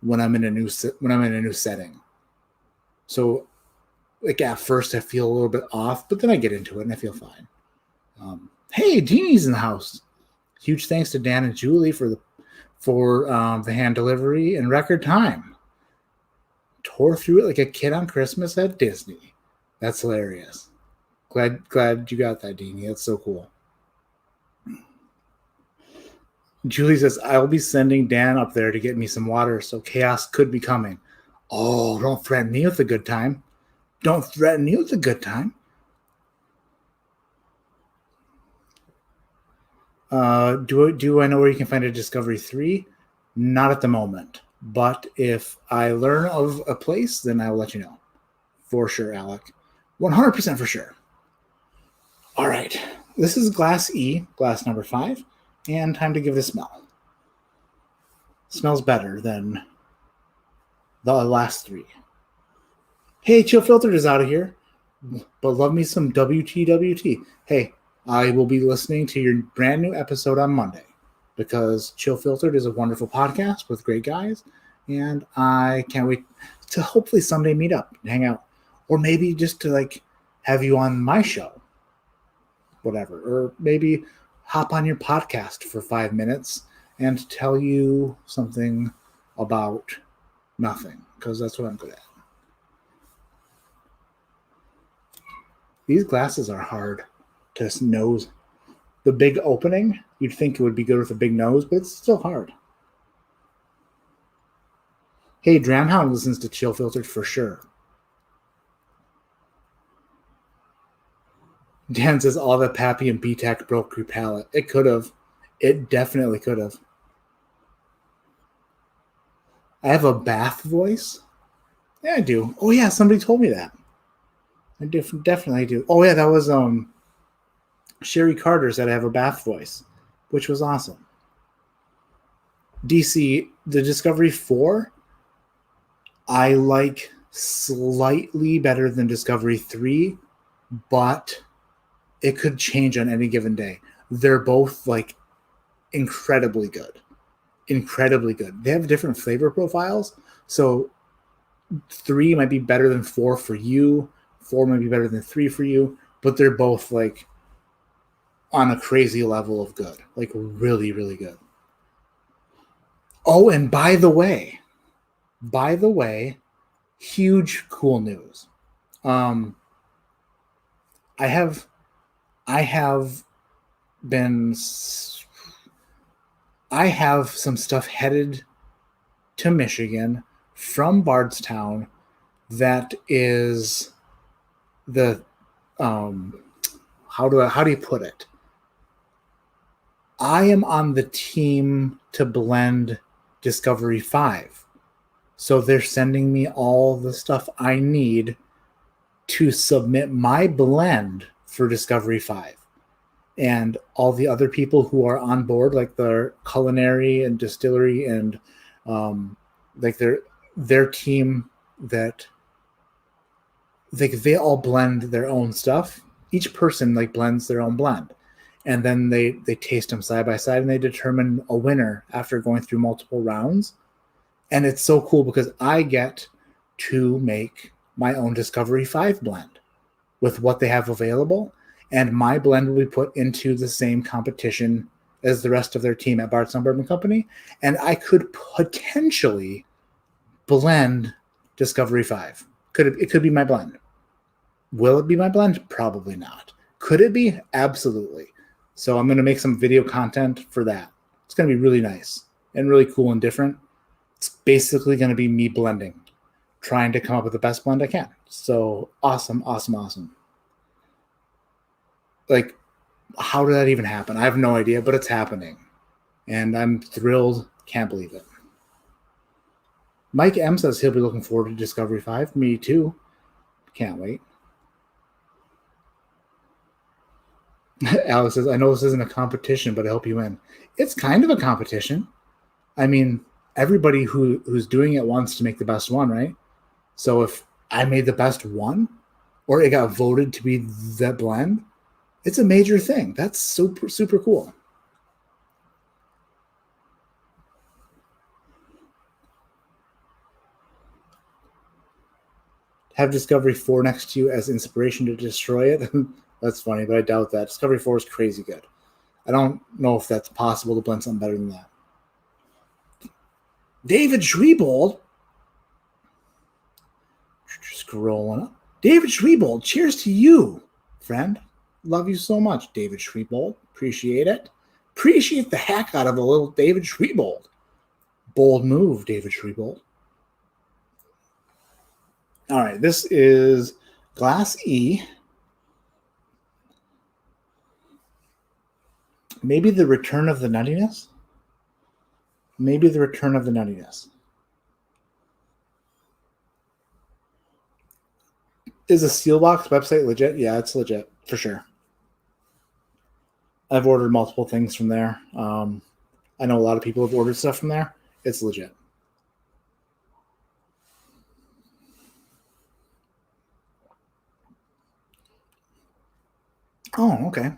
when I'm in a new setting. So, like, at first I feel a little bit off, but then I get into it and I feel fine. Hey, Deanie's in the house. Huge thanks to Dan and Julie for the hand delivery in record time. Tore through it like a kid on Christmas at Disney. That's hilarious. Glad you got that, Deanie. That's so cool. Julie says, I'll be sending Dan up there to get me some water, so chaos could be coming. Oh, don't threaten me with a good time. Don't threaten me with a good time. Do I know where you can find a Discovery 3? Not at the moment. But if I learn of a place, then I will let you know. For sure, Alec. 100% for sure. All right. This is glass E, glass number 5. And time to give it a smell. Smells better than the last 3. Hey, Chill Filtered is out of here. But love me some WTWT. Hey, I will be listening to your brand new episode on Monday because Chill Filtered is a wonderful podcast with great guys. And I can't wait to hopefully someday meet up and hang out. Or maybe just to have you on my show. Whatever. Or maybe hop on your podcast for 5 minutes and tell you something about nothing, because that's what I'm good at. These glasses are hard to nose. The big opening, you'd think it would be good with a big nose, but it's still hard. Hey, Dramhound listens to Chill Filtered for sure. Dan says all the Pappy and BTAC broke your palate. It could have. It definitely could have. I have a bath voice? Yeah, I do. Oh, yeah, somebody told me that. I definitely do. Oh, yeah, that was Sherry Carter said I have a bath voice, which was awesome. DC, the Discovery 4, I like slightly better than Discovery 3, but it could change on any given day. They're both incredibly good. Incredibly good. They have different flavor profiles. So 3 might be better than 4 for you. 4 might be better than 3 for you. But they're both on a crazy level of good. Really, really good. Oh, and by the way, huge cool news. I have some stuff headed to Michigan from Bardstown that is the how do you put it? I am on the team to blend Discovery 5. So they're sending me all the stuff I need to submit my blend for Discovery 5. And all the other people who are on board, the culinary and distillery and their team, that they all blend their own stuff. Each person blends their own blend. And then they taste them side by side and they determine a winner after going through multiple rounds. And it's so cool because I get to make my own Discovery 5 blend with what they have available. And my blend will be put into the same competition as the rest of their team at Bardstown Bourbon Company. And I could potentially blend Discovery 5. It could be my blend. Will it be my blend? Probably not. Could it be? Absolutely. So I'm going to make some video content for that. It's going to be really nice and really cool and different. It's basically going to be me blending. trying to come up with the best blend I can. So awesome. Like, how did that even happen? I have no idea, but it's happening. And I'm thrilled. Can't believe it. Mike M says he'll be looking forward to Discovery 5. Me too. Can't wait. Alex says, I know this isn't a competition, but I hope you win. It's kind of a competition. I mean, everybody who's doing it wants to make the best one, right? So if I made the best one, or it got voted to be that blend, it's a major thing. That's super, super cool. Have Discovery 4 next to you as inspiration to destroy it. That's funny, but I doubt that. Discovery 4 is crazy good. I don't know if that's possible to blend something better than that. David Schwiebold. Scrolling up. David Schwiebold, cheers to you, friend. Love you so much, David Schwiebold. Appreciate it. Appreciate the heck out of a little David Schwiebold. Bold move, David Schwiebold. All right, this is Glass E. Maybe the return of the nuttiness? Maybe the return of the nuttiness. Is a Steelbox website legit? Yeah, it's legit, for sure. I've ordered multiple things from there. I know a lot of people have ordered stuff from there. It's legit. Oh, okay.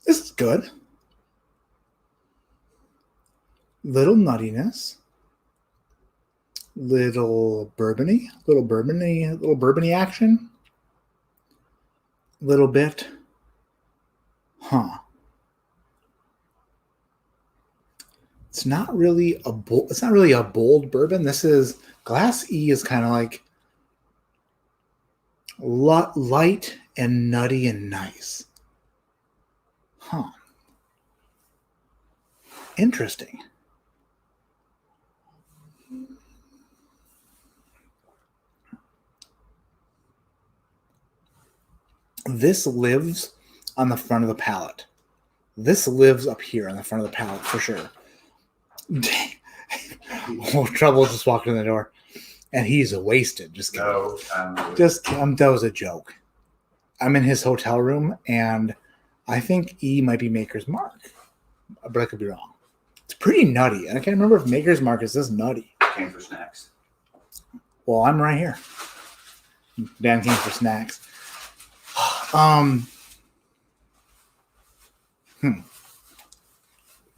This is good. Little nuttiness. Little bourbony action. Little bit. It's not really a bold bourbon. This is Glass E is kind of like light and nutty and nice. Interesting. This lives on the front of the palate. This lives up here on the front of the palate for sure. Oh, Trouble just walked in the door, and he's wasted. Just kidding. No, that was a joke. I'm in his hotel room, and I think E might be Maker's Mark, but I could be wrong. It's pretty nutty, and I can't remember if Maker's Mark is this nutty. Came for snacks. Well, I'm right here. Dan came for snacks.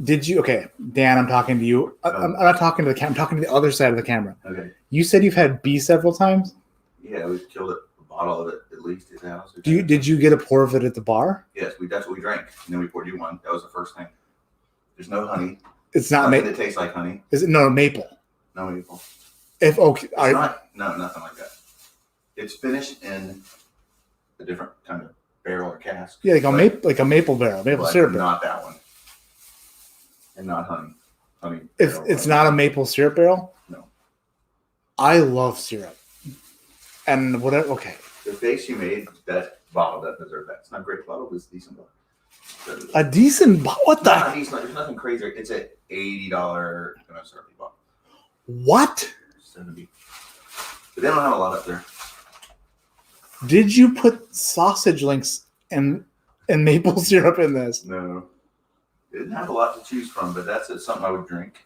Did you? Okay, Dan, I'm talking to you. I'm not talking to the camera. I'm talking to the other side of the camera. Okay. You said you've had B several times. Yeah, we've killed a bottle of it at least in the house. Did you get a pour of it at the bar? Yes, that's what we drank, and then we poured you one. That was the first thing. There's no honey. It's not maple. It tastes like honey. Is it no maple? No maple. If okay, nothing like that. It's finished in a different kind of barrel or cask. Yeah, like a maple barrel, maple syrup barrel. Not that one. And not honey. It's not a maple syrup barrel? No. I love syrup. And whatever. Okay. The face you made, that bottle doesn't deserve that. It's not a great bottle, but it's a decent bottle. A decent bottle? What the? Not decent. There's nothing crazy. It's an $80 MSRP bottle. What? 70. But they don't have a lot up there. Did you put sausage links and maple syrup in this? No. It didn't have a lot to choose from, but that's something I would drink.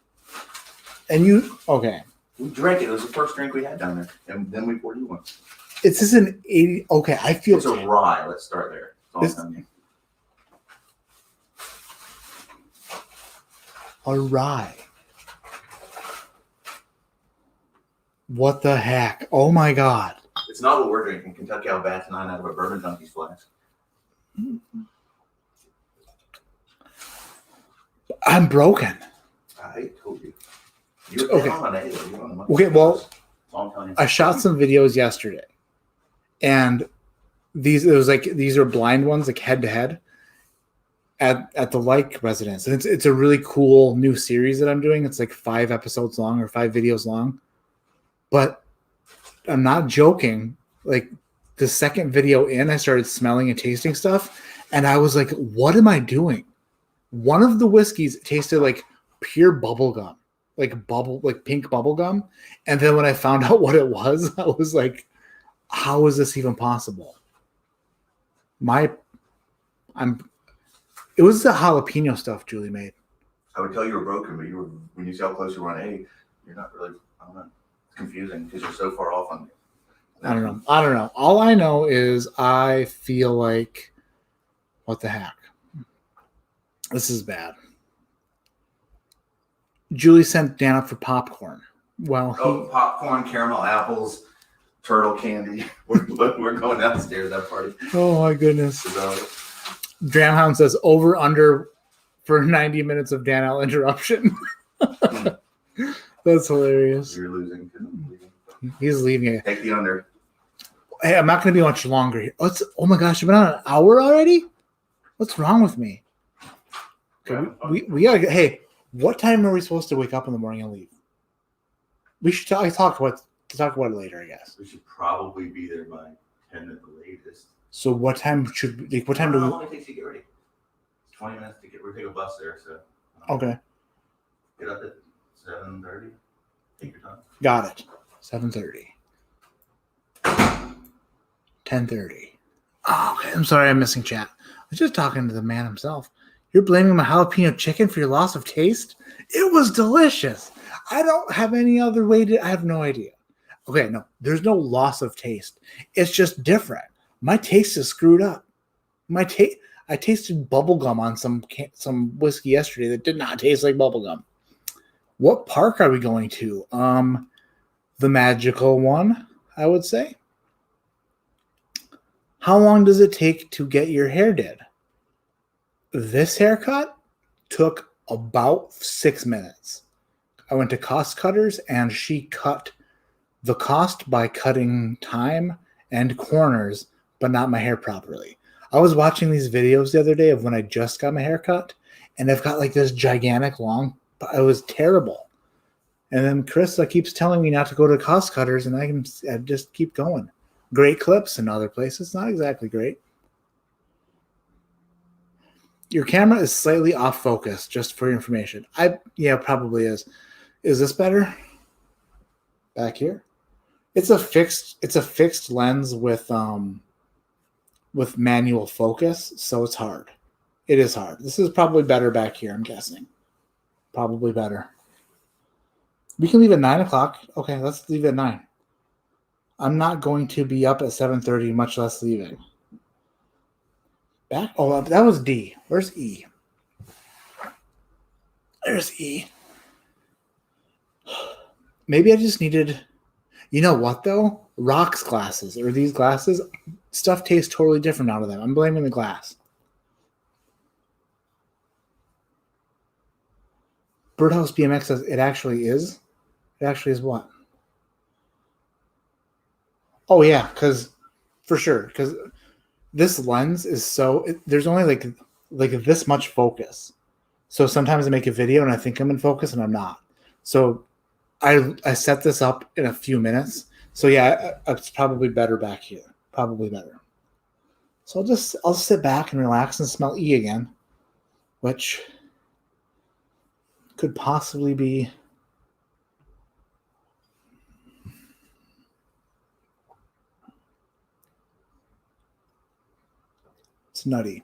And you, okay. We drank it. It was the first drink we had down there. And then we poured you one. It's just an 80, okay, I feel. It's a rye. Let's start there. A rye. What the heck? Oh my God. It's not what we're drinking. Kentucky Al Bat's 9 out of a Bourbon Junkies flask. I'm broken. I told you. You're okay. On it. You're on okay, well, I shot some videos yesterday, and these are blind ones, like head to head, at the Like residence, and it's a really cool new series that I'm doing. It's like 5 episodes long or 5 videos long, but not joking. Like the second video in, I started smelling and tasting stuff, and I was like, "What am I doing?" One of the whiskeys tasted like pure bubble gum, like pink bubble gum. And then when I found out what it was, I was like, "How is this even possible?" It was the jalapeno stuff Julie made. I would tell you were broken, but when you see how close you were on A, you're not really. I don't know. It's confusing because you're so far off on. I don't know. All I know is I feel like, what the heck? This is bad. Julie sent Dan up for popcorn. Well, popcorn, caramel apples, turtle candy. We're going downstairs that party. Oh my goodness. Dramhound says over under for 90 minutes of Dan L interruption. That's hilarious. You're losing. He's leaving it. Take the under. Hey, I'm not going to be much longer. Oh my gosh, you've been on an hour already? What's wrong with me? Okay, we gotta get. Hey, what time are we supposed to wake up in the morning and leave? We should talk about it later, I guess. We should probably be there by 10 at the latest. So what time should we? What time do we? How long it takes to get ready? It's 20 minutes to get. We're taking a bus there, so. Okay. Get up at 7:30. Take your time. Got it. 7:30. 10:30. Oh, okay. I'm sorry, I'm missing chat. I was just talking to the man himself. You're blaming my jalapeno chicken for your loss of taste? It was delicious. I don't have any other way to. I have no idea. Okay, no, there's no loss of taste. It's just different. My taste is screwed up. I tasted bubblegum on some whiskey yesterday that did not taste like bubblegum. What park are we going to? The magical one, I would say. How long does it take to get your hair did? This haircut took about 6 minutes. I went to Cost Cutters and she cut the cost by cutting time and corners, but not my hair properly. I was watching these videos the other day of when I just got my hair cut, and I've got like this gigantic long, but it was terrible. And then Krista keeps telling me not to go to Cost Cutters, and I just keep going. Great clips in other places, not exactly great. Your camera is slightly off focus, just for your information. Yeah, probably is. Is this better? Back here? It's a fixed lens with manual focus, so it's hard. It is hard. This is probably better back here, I'm guessing. Probably better. We can leave at 9 o'clock. Okay, let's leave at 9. I'm not going to be up at 7:30, much less leaving. Back? Oh, that was D. Where's E? There's E. Maybe I just needed... You know what, though? Rocks glasses, or these glasses, stuff tastes totally different out of them. I'm blaming the glass. Birdhouse BMX says it actually is. It actually is what? Oh, yeah, because for sure. Because this lens is so... there's only like this much focus. So sometimes I make a video and I think I'm in focus and I'm not. So I set this up in a few minutes. So yeah, it's probably better back here. Probably better. So I'll sit back and relax and smell E again, which could possibly be... It's nutty.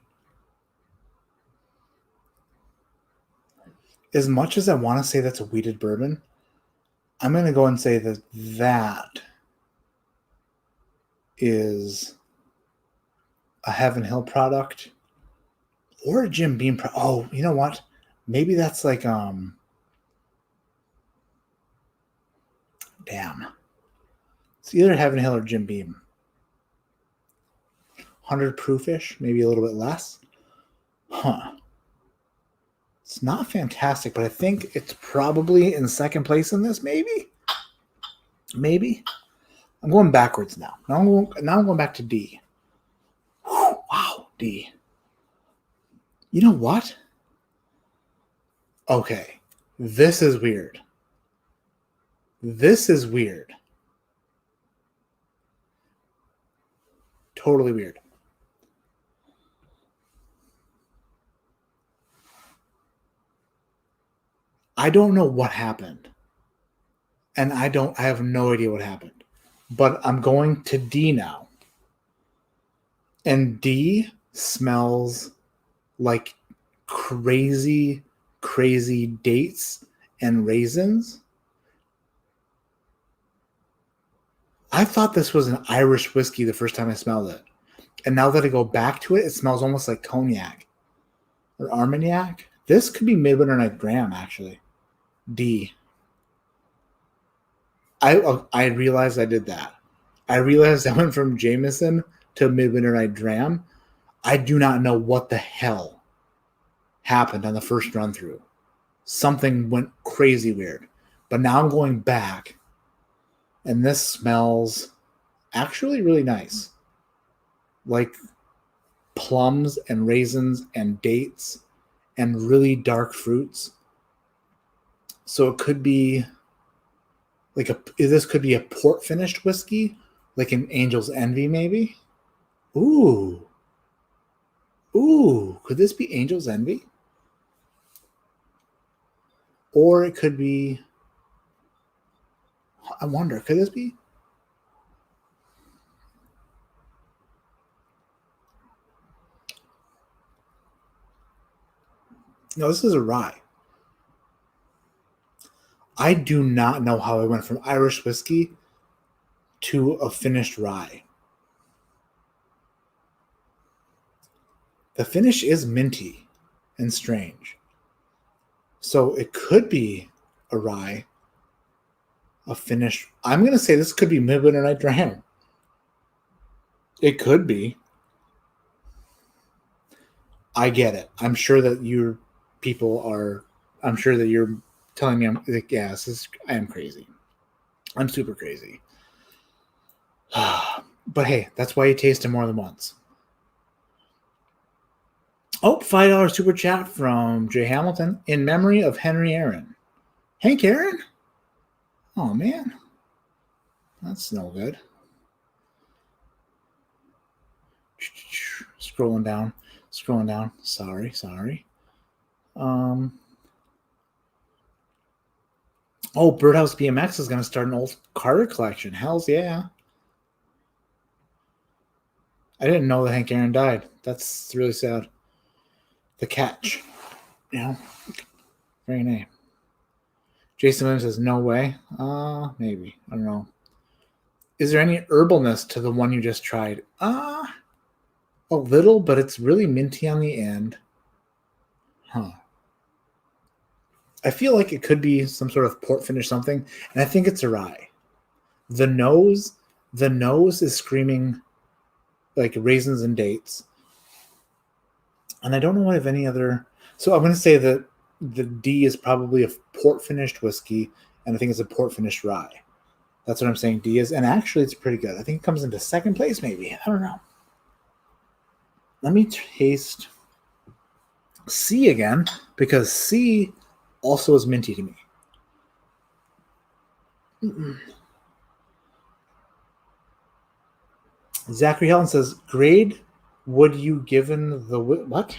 As much as I want to say that's a wheated bourbon, I'm going to go and say that is a Heaven Hill product or a Jim Beam product. Oh, you know what? Maybe that's like, damn. It's either Heaven Hill or Jim Beam. 100 proof-ish, maybe a little bit less. Huh. It's not fantastic, but I think it's probably in second place in this, maybe? Maybe. I'm going backwards now. Now I'm going back to D. Whew, wow, D. You know what? Okay. This is weird. This is weird. Totally weird. I don't know what happened. And I have no idea what happened. But I'm going to D now. And D smells like crazy, crazy dates and raisins. I thought this was an Irish whiskey the first time I smelled it. And now that I go back to it, it smells almost like cognac or Armagnac. This could be Midwinter Night Dram, actually. D. I realized I did that. I realized I went from Jameson to Midwinter Night Dram. I do not know what the hell happened on the first run through. Something went crazy weird. But now I'm going back, and this smells actually really nice. Like plums and raisins and dates and really dark fruits. So it could be like this could be a port finished whiskey, like an Angel's Envy, maybe. Ooh, could this be Angel's Envy? Or it could be, I wonder, could this be? No, this is a rye. I do not know how I went from Irish whiskey to a finished rye. The finish is minty and strange. So it could be a rye, a finished. I'm going to say this could be Midwinter Night Dram. It could be. I get it. I'm sure that your people are. I'm sure that you're telling me I'm like, yes, I am crazy. I'm super crazy. But hey, that's why you taste it more than once. Oh, $5 super chat from Jay Hamilton in memory of Henry Aaron. Hank Aaron? Oh, man. That's no good. Scrolling down. Sorry. Birdhouse BMX is going to start an old Carter collection. Hells yeah. I didn't know that Hank Aaron died. That's really sad. The catch. Very name. Jason Williams says, no way. Maybe. I don't know. Is there any herbalness to the one you just tried? A little, but it's really minty on the end. Huh. I feel like it could be some sort of port finish something, and I think it's a rye. The nose is screaming like raisins and dates. And I don't know if any other. So I'm going to say that the D is probably a port finished whiskey, and I think it's a port finished rye. That's what I'm saying D is. And actually, it's pretty good. I think it comes into second place, maybe. I don't know. Let me taste C again, because C also is minty to me. Zachary Helen says, grade would you given the what?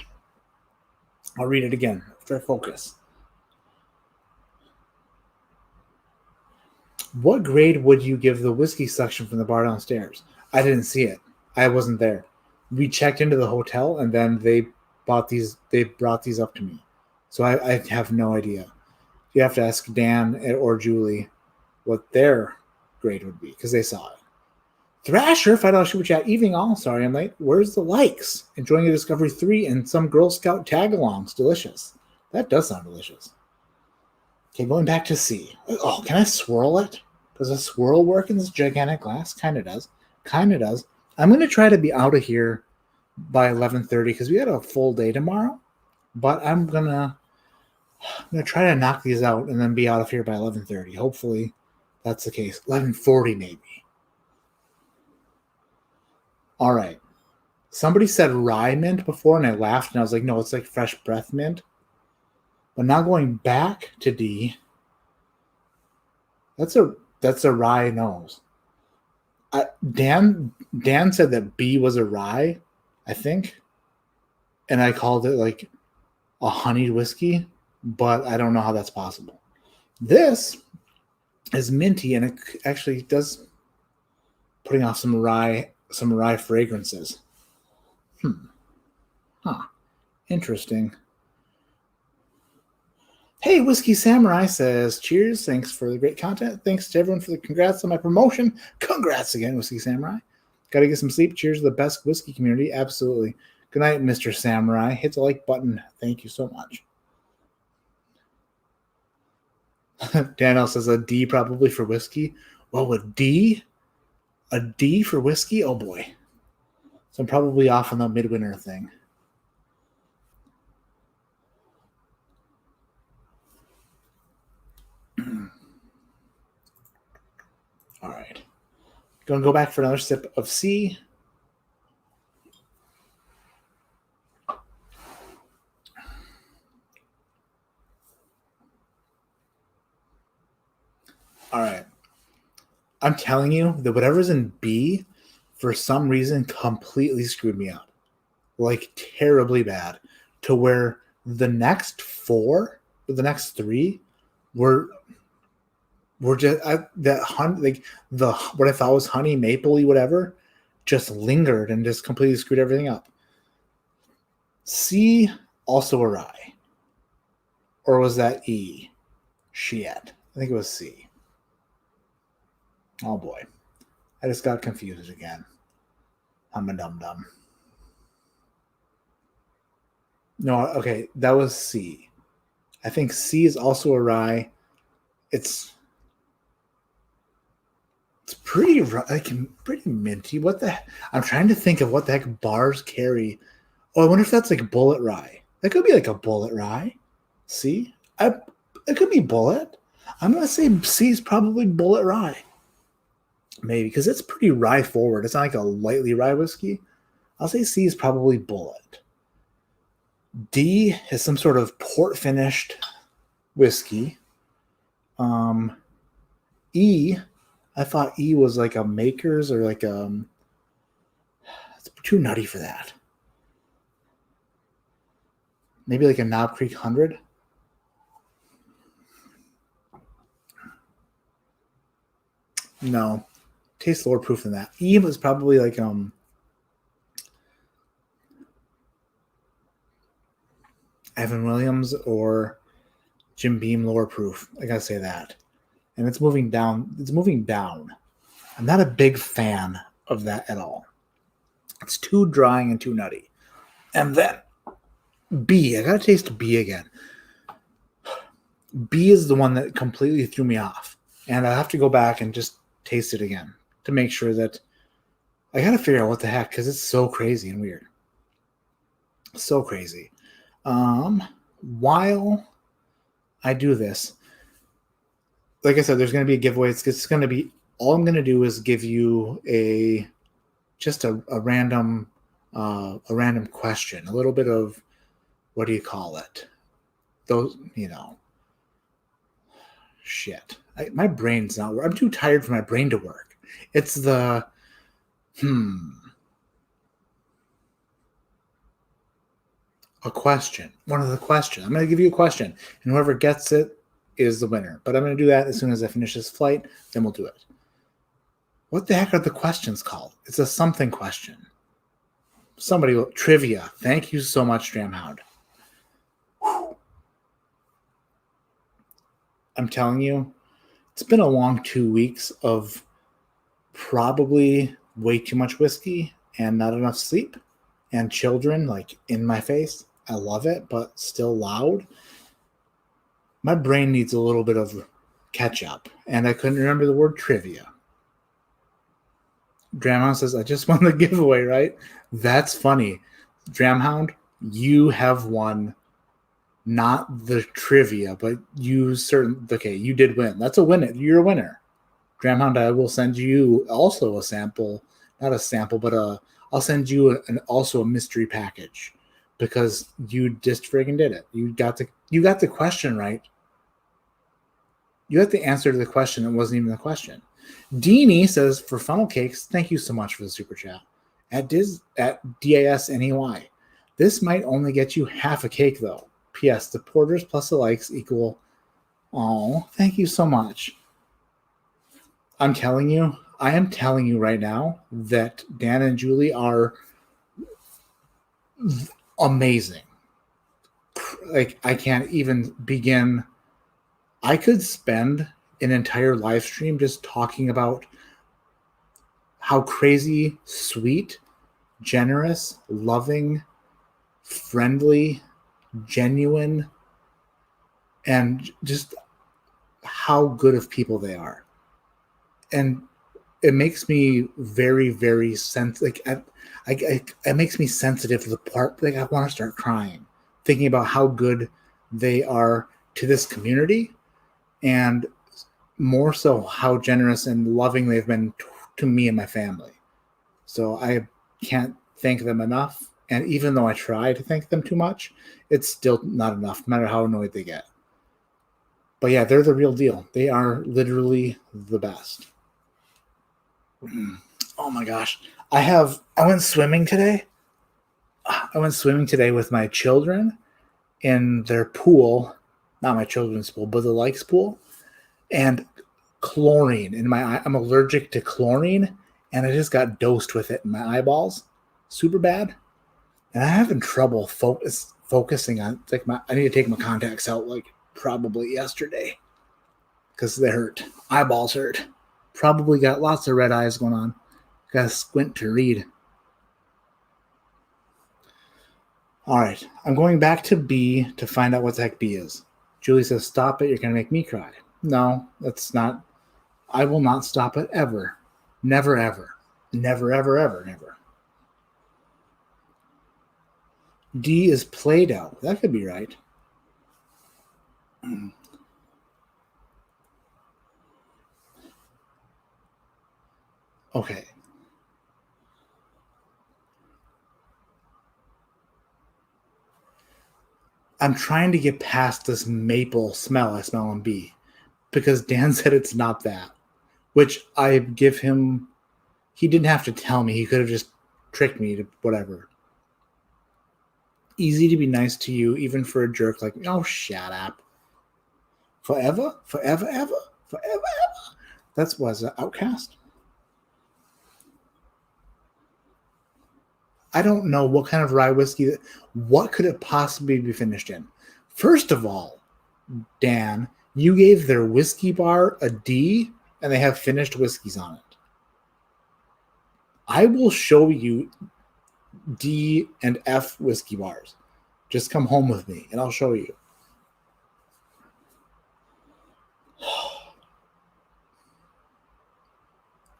I'll read it again. Try focus. What grade would you give the whiskey section from the bar downstairs? I didn't see it. I wasn't there. We checked into the hotel, and then they brought these up to me. So I have no idea. You have to ask Dan or Julie what their grade would be, because they saw it. Thrasher, $5 super chat. Evening all. Sorry I'm late. Where's the likes? Enjoying the Discovery 3 and some Girl Scout tag-alongs. Delicious. That does sound delicious. Okay, going back to C. Oh, can I swirl it? Does a swirl work in this gigantic glass? Kind of does. I'm going to try to be out of here by 11:30 because we got a full day tomorrow. But I'm gonna try to knock these out and then be out of here by 11:30. Hopefully that's the case. 11:40 maybe. All right. Somebody said rye mint before, and I laughed, and I was like, no, it's like fresh breath mint. But now going back to D, that's a rye nose. Dan said that B was a rye, I think, and I called it like a honeyed whiskey, but I don't know how that's possible. This is minty, and it actually does putting off some rye fragrances. Interesting. Hey, Whiskey Samurai says, cheers. Thanks for the great content. Thanks to everyone for the congrats on my promotion. Congrats again, Whiskey Samurai. Got to get some sleep. Cheers to the best whiskey community. Absolutely. Good night, Mr. Samurai. Hit the like button. Thank you so much. Daniel says a D probably for whiskey. Well, a D? A D for whiskey? Oh, boy. So I'm probably off on the midwinter thing. All right. Going to go back for another sip of C. All right. I'm telling you that whatever's in B, for some reason, completely screwed me up. Like, terribly bad. To where the next four, or the next three, were just what I thought was honey mapley whatever just lingered and just completely screwed everything up. C, also a rye, or was that E? Shit, I think it was C. Oh boy, I just got confused again. I'm a dum-dum. No, okay, that was C. I think C is also a rye. It's pretty pretty minty. What the? I'm trying to think of what the heck bars carry. Oh, I wonder if that's like bullet rye. That could be like a bullet rye. See, it could be bullet. I'm gonna say C is probably bullet rye. Maybe because it's pretty rye forward. It's not like a lightly rye whiskey. I'll say C is probably bullet. D is some sort of port finished whiskey. E, I thought E was like a Maker's or like it's too nutty for that. Maybe like a Knob Creek 100. No, tastes lower proof than that. E was probably like Evan Williams or Jim Beam lower proof. I gotta say that. And it's moving down. It's moving down. I'm not a big fan of that at all. It's too drying and too nutty. And then B. I gotta taste B again. B is the one that completely threw me off. And I have to go back and just taste it again to make sure that I gotta figure out what the heck, because it's so crazy and weird. So crazy. While I do this, like I said, there's going to be a giveaway. It's going to be, all I'm going to do is give you a random question, a little bit of, what do you call it? Those, shit. My brain's not, I'm too tired for my brain to work. It's the, a question. One of the questions. I'm going to give you a question, and whoever gets it is the winner. But I'm going to do that as soon as I finish this flight. Then we'll do it. What the heck are the questions called? It's a something question. Somebody will, trivia. Thank you so much, Dramhound. I'm telling you, it's been a long 2 weeks of probably way too much whiskey and not enough sleep and children like in my face. I love it, but still loud. My brain needs a little bit of catch up, and I couldn't remember the word trivia. Dramhound says, I just won the giveaway, right? That's funny. Dramhound, you have won not the trivia, but you did win. That's a win. You're a winner. Dramhound, I will send you also a sample, not a sample, but I'll send you also a mystery package because you just friggin' did it. You got the question right. You got the answer to the question. It wasn't even the question. Deanie says, for funnel cakes, thank you so much for the super chat. At DASNEY. This might only get you half a cake, though. P.S. The porters plus the likes equal. Oh, thank you so much. I am telling you right now that Dan and Julie are amazing. Like, I can't even begin. I could spend an entire live stream just talking about how crazy, sweet, generous, loving, friendly, genuine, and just how good of people they are. And it makes me very, very it makes me sensitive to the part. Like, I want to start crying thinking about how good they are to this community, and more so how generous and loving they've been to me and my family. So I can't thank them enough. And even though I try to thank them too much, it's still not enough, no matter how annoyed they get. But yeah, they're the real deal. They are literally the best. Oh my gosh. I went swimming today. I went swimming today with my children in their pool, not my children's pool, but the Lakes pool, and chlorine in my eye. I'm allergic to chlorine, and I just got dosed with it in my eyeballs, super bad. And I'm having trouble focusing on I need to take my contacts out like probably yesterday because they hurt. Eyeballs hurt. Probably got lots of red eyes going on. Got to squint to read. All right, I'm going back to B to find out what the heck B is. Julie says, "Stop it! You're going to make me cry." No, that's not. I will not stop it ever. Never, ever. Never, ever, ever, never. D is Play-Doh. That could be right. Okay. I'm trying to get past this maple smell I smell on B because Dan said it's not that, which I give him. He didn't have to tell me. He could have just tricked me to whatever. Easy to be nice to you, even for a jerk like, oh, shut up. Forever? Forever, ever? Forever, ever? That's was an Outcast. I don't know what kind of rye whiskey. What could it possibly be finished in? First of all, Dan, you gave their whiskey bar a D, and they have finished whiskeys on it. I will show you D and F whiskey bars. Just come home with me, and I'll show you.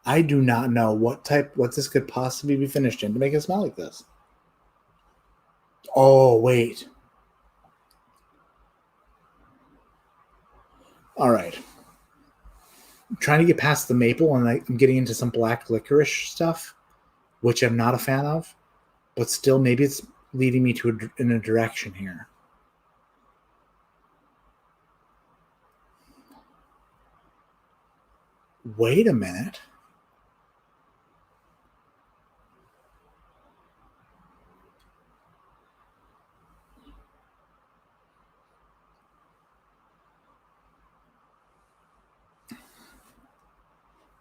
I do not know what this could possibly be finished in to make it smell like this. Oh, wait. All right. I'm trying to get past the maple, and I'm getting into some black licorice stuff, which I'm not a fan of, but still maybe it's leading me in a direction here. Wait a minute.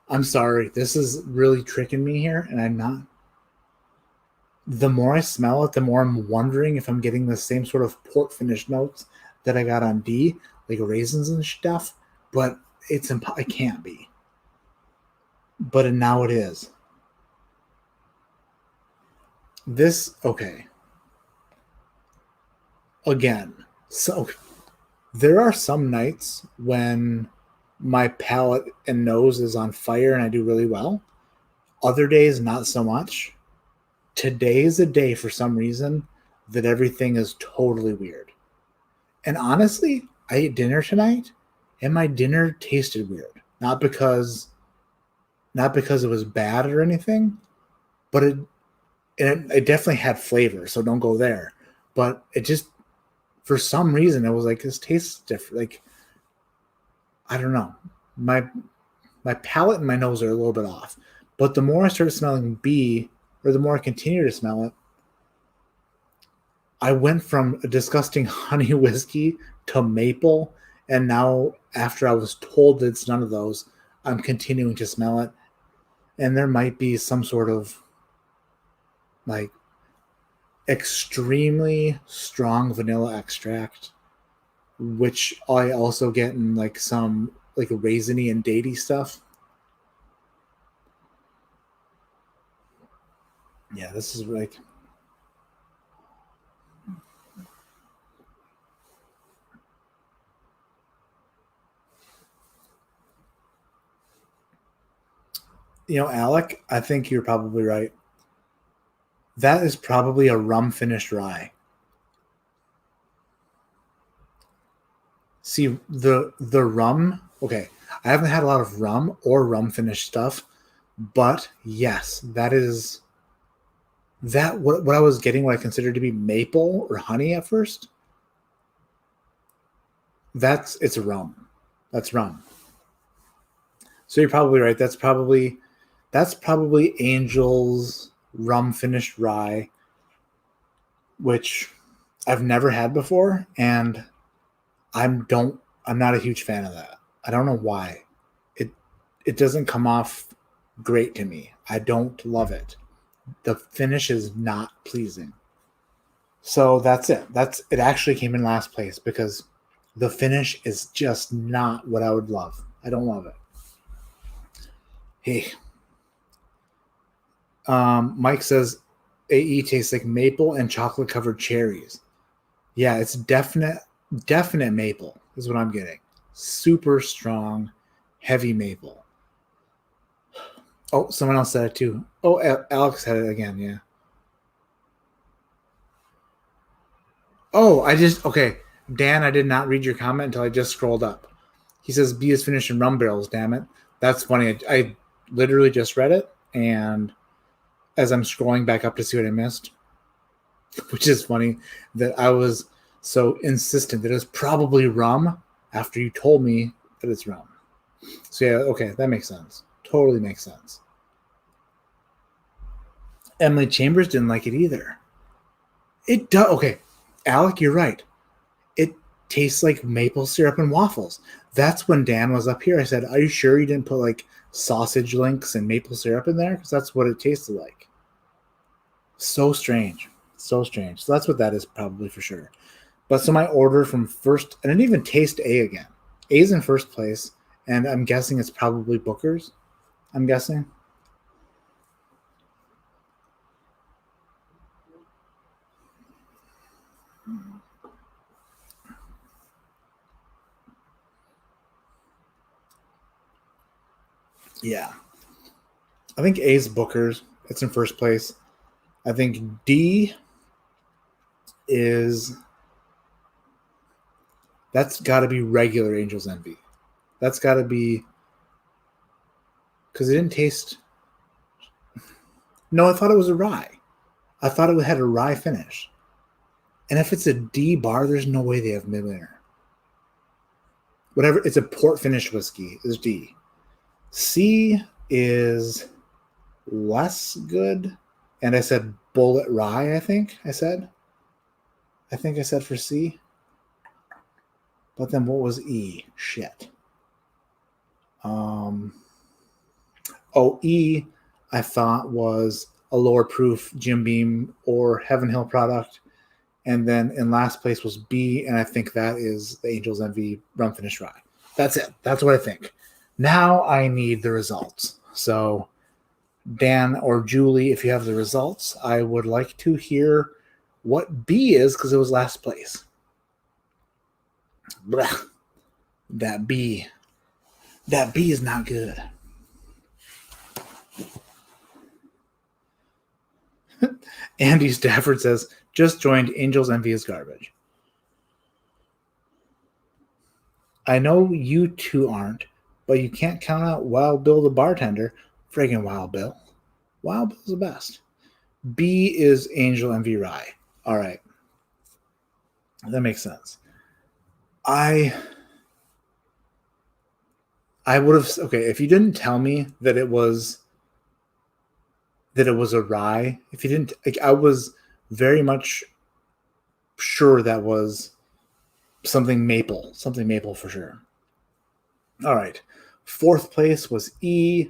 I'm sorry. This is really tricking me here, and I'm not. The more I smell it, the more I'm wondering if I'm getting the same sort of port finish notes that I got on D, like raisins and stuff, but it can't be. But now it is. Okay. Again, so there are some nights when my palate and nose is on fire and I do really well. Other days, not so much. Today is a day for some reason that everything is totally weird. And honestly, I ate dinner tonight and my dinner tasted weird. Not because it was bad or anything, but it definitely had flavor, so don't go there. But it just, for some reason, it was like, this tastes different. Like, I don't know. My my palate and my nose are a little bit off. But the more I started smelling B, or the more I continue to smell it, I went from a disgusting honey whiskey to maple, and now after I was told that it's none of those, I'm continuing to smell it, and there might be some sort of like extremely strong vanilla extract, which I also get in like some like raisiny and datey stuff. Yeah, this is like, Alec, I think you're probably right. That is probably a rum finished rye. See, the rum, okay, I haven't had a lot of rum or rum finished stuff, but yes, that is that what I was getting, what I considered to be maple or honey at first. It's a rum. That's rum. So you're probably right. That's probably Angel's rum finished rye, which I've never had before, and I'm not a huge fan of that. I don't know why. It it doesn't come off great to me. I don't love it. The finish is not pleasing. So that's it. It actually came in last place because the finish is just not what I would love. I don't love it. Hey, Mike says AE tastes like maple and chocolate covered cherries. Yeah, it's definite maple is what I'm getting. Super strong, heavy maple. Oh, someone else said it too. Oh, Alex said it again. Yeah. Oh, okay. Dan, I did not read your comment until I just scrolled up. He says B is finished in rum barrels. Damn it, that's funny. I literally just read it, and as I'm scrolling back up to see what I missed, which is funny that I was so insistent that it was probably rum after you told me that it's rum. So yeah, okay, that makes sense. Totally makes sense. Emily Chambers didn't like it either. It does. Okay, Alec, you're right. It tastes like maple syrup and waffles. That's when Dan was up here. I said, "Are you sure you didn't put like sausage links and maple syrup in there? Because that's what it tasted like." So strange. So strange. So that's what that is probably for sure. But so my order from first, and I didn't even taste A again. A's in first place, and I'm guessing it's probably Booker's. I'm guessing. Yeah. I think A's Booker's. It's in first place. I think D is that's got to be regular Angel's Envy. That's got to be because it didn't taste. No, I thought it was a rye. I thought it had a rye finish. And if it's a D bar, there's no way they have Midwinter. Whatever, it's a port finished whiskey is D. C is less good. And I said Bullet Rye, I think I said. I think I said for C. But then what was E? Shit. E, I thought was a lower proof Jim Beam or Heaven Hill product. And then in last place was B, and I think that is the Angel's Envy Rum Finish Rye. That's it. That's what I think. Now I need the results. So, Dan or Julie, if you have the results, I would like to hear what B is because it was last place. Blah. That B is not good. Andy Stafford says, just joined Angel's Envy is garbage. I know you two aren't, but you can't count out Wild Bill the bartender. Friggin' Wild Bill. Wild Bill's the best. B is Angel Envy Rye. All right. That makes sense. I I would have. Okay, if you didn't tell me that it was a rye, if you didn't, like, I was very much sure that was something maple for sure. All right, fourth place was E,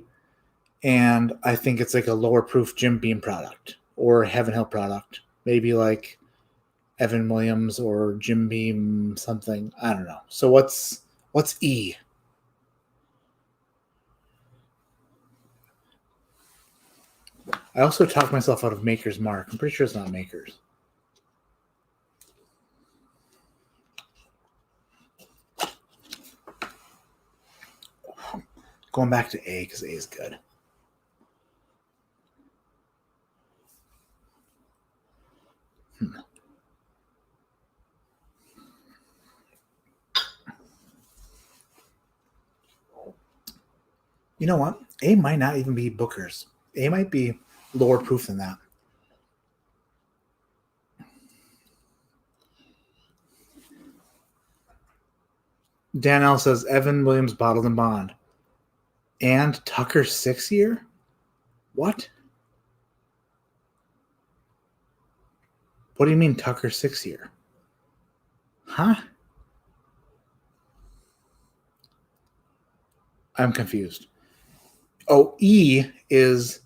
and I think it's like a lower proof Jim Beam product or Heaven Hill product, maybe like Evan Williams or Jim Beam something. I don't know. So what's E? I also talked myself out of Maker's Mark. I'm pretty sure it's not Maker's. Going back to A because A is good. You know what? A might not even be Booker's. A might be lower proof than that. Dan L says Evan Williams bottled and bond. And Tucker 6-year? What? What do you mean Tucker 6-year? Huh? I'm confused. Oh, E is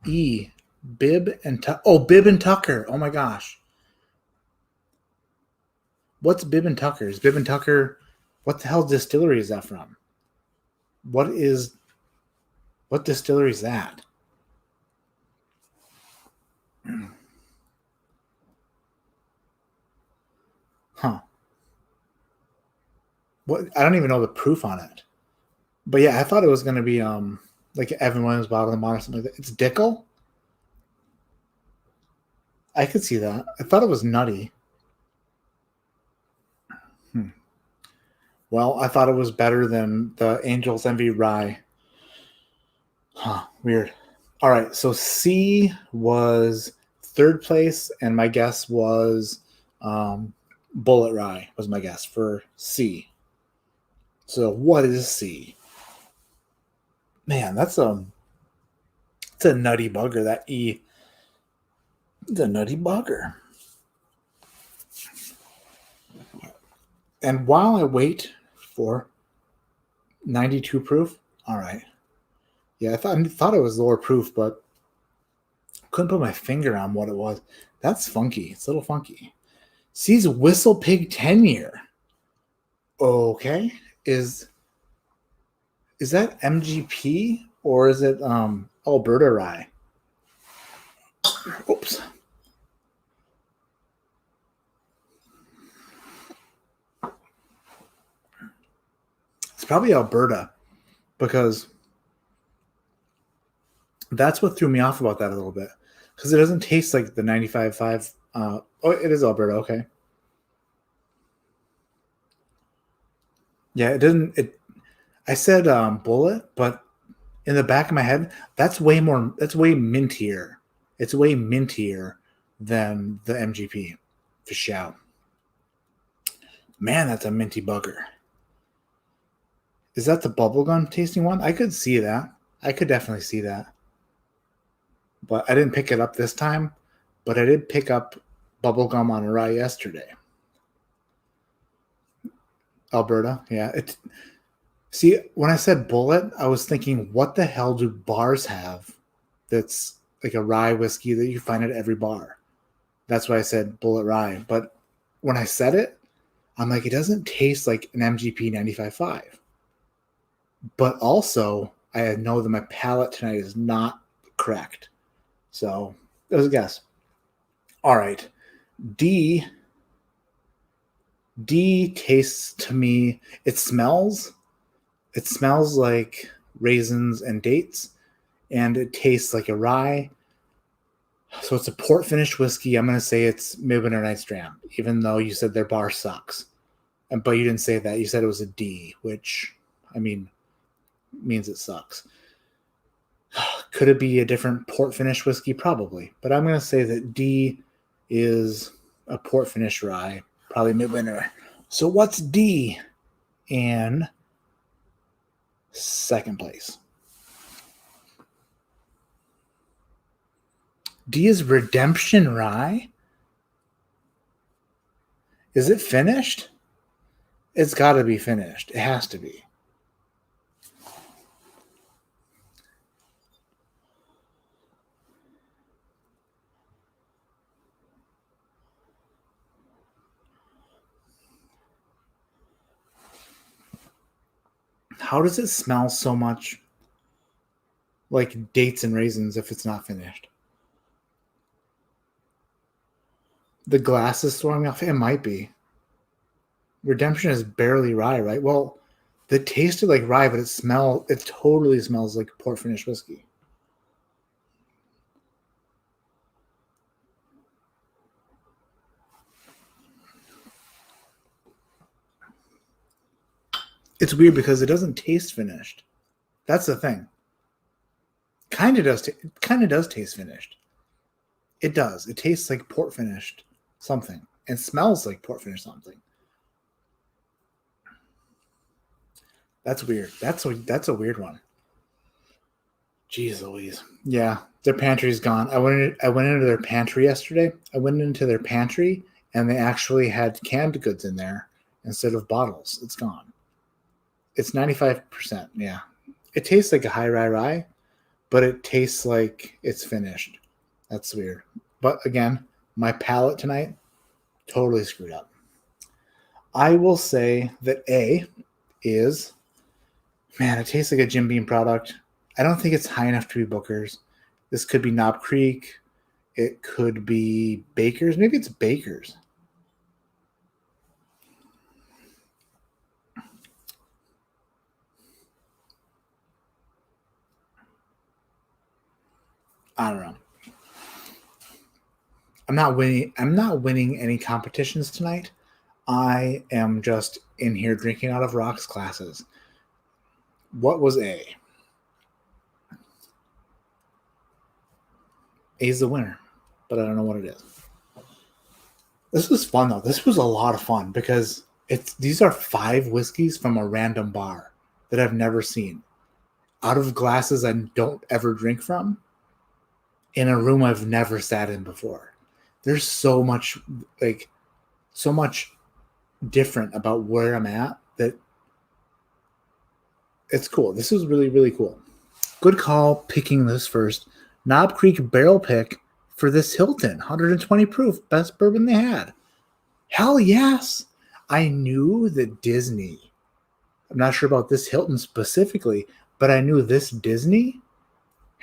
E. Bib and Tucker. Oh, Bib and Tucker. Oh my gosh. What's Bib and Tucker? Is Bib and Tucker, what the hell distillery is that from? What distillery is that? Huh. What? I don't even know the proof on it. But yeah, I thought it was going to be like Evan Williams bottle and bond or something like that. It's Dickel? I could see that. I thought it was nutty. Well, I thought it was better than the Angels Envy Rye. Huh, weird. All right, so C was third place, and my guess was Bullet Rye was my guess for C. So what is C? Man, it's a nutty bugger, that E. It's a nutty bugger. And while I wait for 92 proof, all right. Yeah, I thought it was lower proof, but couldn't put my finger on what it was. That's funky. It's a little funky. C's Whistle Pig 10-year. Okay. Is that MGP or is it Alberta Rye? Oops. It's probably Alberta because that's what threw me off about that a little bit, because it doesn't taste like the 95.5. Oh, it is Alberta. Okay. Yeah, it doesn't. I said Bullet, but in the back of my head, that's way mintier. It's way mintier than the MGP for sure. Man, that's a minty bugger. Is that the bubblegum tasting one? I could see that. I could definitely see that. But I didn't pick it up this time. But I did pick up bubblegum on a rye yesterday. Alberta, yeah. See, when I said Bullet, I was thinking, what the hell do bars have that's like a rye whiskey that you find at every bar? That's why I said Bullet Rye. But when I said it, I'm like, it doesn't taste like an MGP 95.5. But also, I know that my palate tonight is not correct. So, it was a guess. All right. D tastes to me, it smells like raisins and dates, and it tastes like a rye. So it's a port finished whiskey. I'm going to say it's Midwinter Night's Dram, even though you said their bar sucks. But you didn't say that. You said it was a D, which, I mean, means it sucks. Could it be a different port finish whiskey? Probably. But I'm going to say that D is a port finish rye, probably Midwinter. So what's D in second place? D is Redemption Rye. Is it finished? It's got to be finished. It has to be. How does it smell so much like dates and raisins if it's not finished? The glass is throwing me off. It might be. Redemption is barely rye, right? Well, it tasted like rye, but it totally smells like port finished whiskey. It's weird because it doesn't taste finished. That's the thing. Kind of does taste finished. It does. It tastes like port finished something and smells like port finished something. That's weird. That's a weird one. Jeez Louise. Yeah, their pantry's gone. I went into their pantry yesterday. I went into their pantry and they actually had canned goods in there instead of bottles. It's gone. It's 95%. Yeah. It tastes like a high rye, but it tastes like it's finished. That's weird. But again, my palate tonight totally screwed up. I will say that A is, man, it tastes like a Jim Beam product. I don't think it's high enough to be Booker's. This could be Knob Creek. It could be Baker's. Maybe it's Baker's. I don't know. I'm not winning any competitions tonight. I am just in here drinking out of rocks glasses. What was A? A's the winner, but I don't know what it is. This was fun though. This was a lot of fun because these are 5 whiskeys from a random bar that I've never seen, out of glasses I don't ever drink from, in a room I've never sat in before. There's so much different about where I'm at that it's cool. This is really, really cool. Good call picking this first. Knob Creek barrel pick for this Hilton, 120 proof, best bourbon they had. Hell yes. I knew that Disney, I'm not sure about this Hilton specifically, but I knew this Disney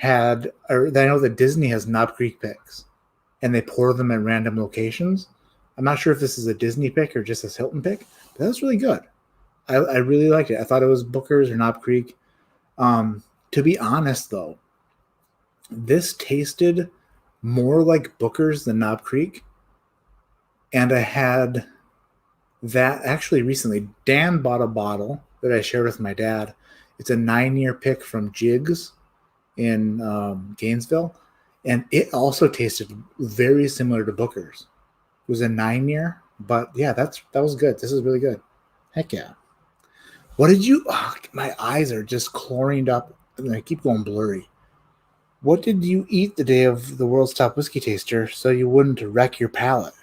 I know that Disney has Knob Creek picks and they pour them at random locations. I'm not sure if this is a Disney pick or just a Hilton pick, but that's really good. I really liked it. I thought it was Booker's or Knob Creek. To be honest, though, this tasted more like Booker's than Knob Creek. And I had that actually recently. Dan bought a bottle that I shared with my dad. It's a 9-year pick from Jigs in Gainesville. And it also tasted very similar to Booker's. It was a 9-year, but yeah, that was good. This is really good. Heck yeah. What did you... Oh, my eyes are just chlorined up and I keep going blurry. What did you eat the day of the World's Top Whiskey Taster so you wouldn't wreck your palate?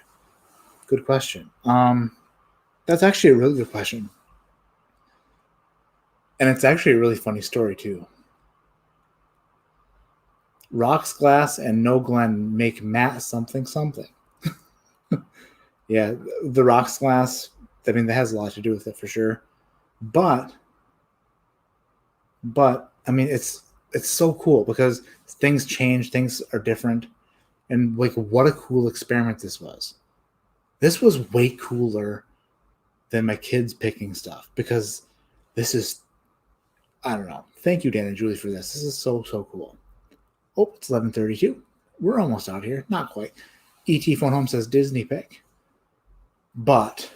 Good question. That's actually a really good question. And it's actually a really funny story, too. Rocks Glass and No Glen make Matt something. Yeah, the Rocks Glass, I mean, that has a lot to do with it for sure. But I mean, it's so cool because things change, things are different. And like, what a cool experiment this was. This was way cooler than my kids picking stuff because this is, I don't know. Thank you, Dan and Julie, for this. This is so cool. Oh, it's 11:32. We're almost out here. Not quite. ET Phone Home says Disney pick. But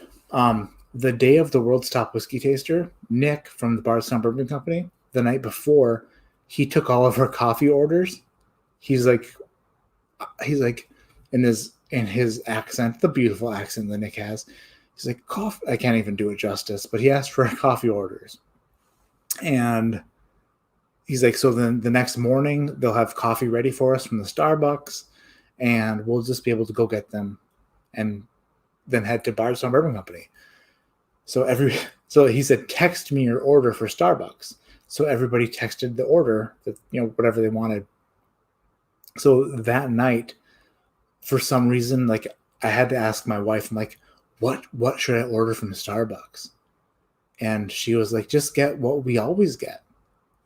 the day of the World's Top Whiskey Taster, Nick from the Bardstown Bourbon Company, the night before, he took all of our coffee orders. He's like in his accent, the beautiful accent that Nick has, He's like, coffee. I can't even do it justice, but he asked for coffee orders. And he's like, so then the next morning they'll have coffee ready for us from the Starbucks, and we'll just be able to go get them and then head to Bardstown Bourbon Company. So he said, text me your order for Starbucks. So everybody texted the order that, whatever they wanted. So that night, for some reason, like, I had to ask my wife, I'm like, what should I order from Starbucks? And she was like, just get what we always get.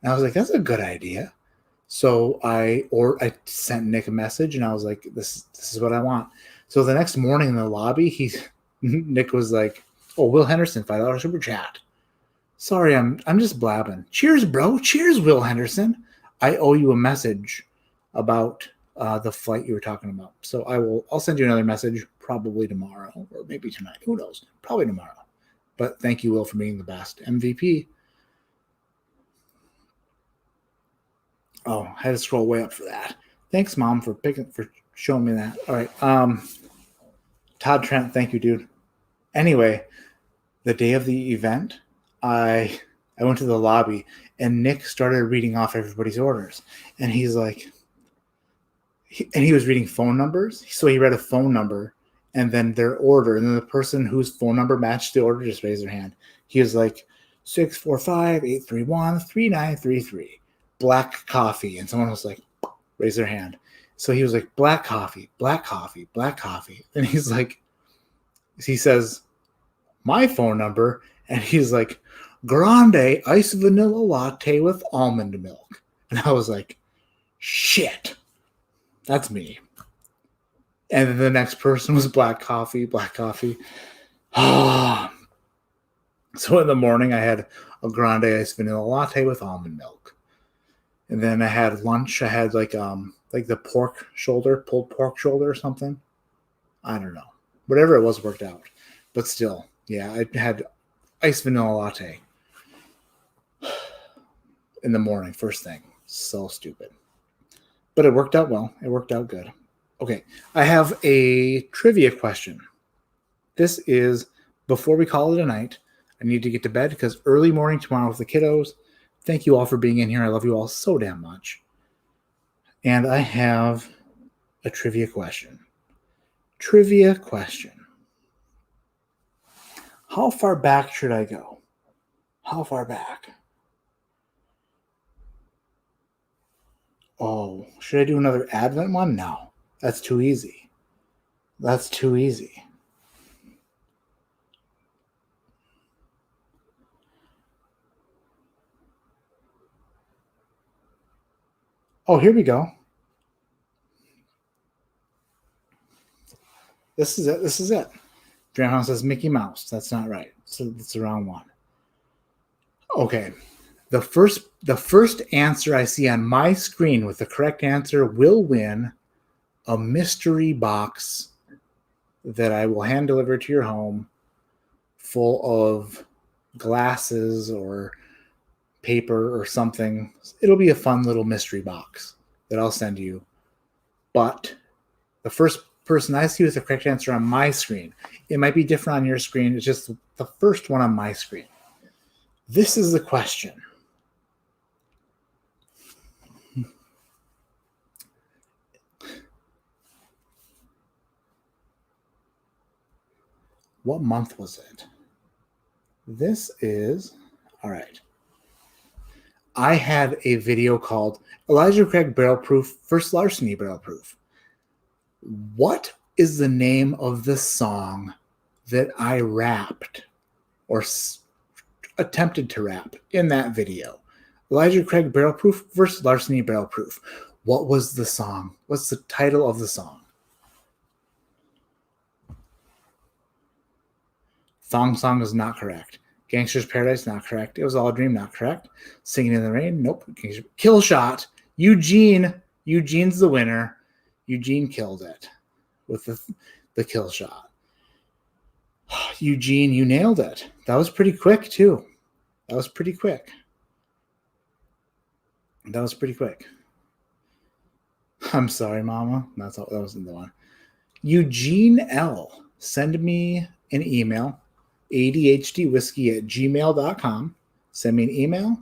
And I was like, that's a good idea. So I sent Nick a message, and I was like, this is what I want. So the next morning in the lobby, Nick was like, oh, Will Henderson, $5 super chat. Sorry, I'm just blabbing. Cheers, bro. Cheers, Will Henderson. I owe you a message about the flight you were talking about. So I'll send you another message probably tomorrow, or maybe tonight. Who knows? Probably tomorrow. But thank you, Will, for being the best. MVP. Oh, I had to scroll way up for that. Thanks, Mom, for showing me that. All right. Todd Trent, thank you, dude. Anyway, the day of the event, I went to the lobby, and Nick started reading off everybody's orders. And he's like, he was reading phone numbers. So he read a phone number and then their order. And then the person whose phone number matched the order just raised their hand. He was like, 645-831-3933. Black coffee. And someone was like, raise their hand. So he was like, black coffee, black coffee, black coffee. And he says, my phone number. And he's like, grande iced vanilla latte with almond milk. And I was like, shit, that's me. And then the next person was black coffee, black coffee. So in the morning, I had a grande iced vanilla latte with almond milk. And then I had lunch. I had like the pork shoulder, pulled pork shoulder or something. I don't know. Whatever it was worked out. But still, yeah, I had iced vanilla latte in the morning, first thing. So stupid. But it worked out well. It worked out good. Okay, I have a trivia question. This is before we call it a night. I need to get to bed because early morning tomorrow with the kiddos. Thank you all for being in here. I love you all so damn much. And I have a trivia question. Trivia question. How far back should I go? How far back? Oh, should I do another Advent one? No, that's too easy. That's too easy. Oh, here we go. This is it. This is it. Drownhouse says Mickey Mouse. That's not right. So it's the wrong one. Okay. The first answer I see on my screen with the correct answer will win a mystery box that I will hand deliver to your home full of glasses or paper or something. It'll be a fun little mystery box that I'll send you. But the first person I see with the correct answer on my screen, it might be different on your screen. It's just the first one on my screen. This is the question. What month was it? This is, all right. I had a video called Elijah Craig Barrel Proof First Larceny Barrel Proof. What is the name of the song that I rapped or attempted to rap in that video? Elijah Craig Barrel Proof First Larceny Barrel Proof. What was the song? What's the title of the song? Thong Song is not correct. Gangster's Paradise, not correct. It Was All a Dream, not correct. Singing in the Rain, nope. Kill Shot. Eugene's the winner. Eugene killed it with the kill shot. Eugene, you nailed it. That was pretty quick, too. That was pretty quick. I'm sorry, Mama. That wasn't the one. Eugene L. Send me an email. adhdwhiskey@gmail.com. Send me an email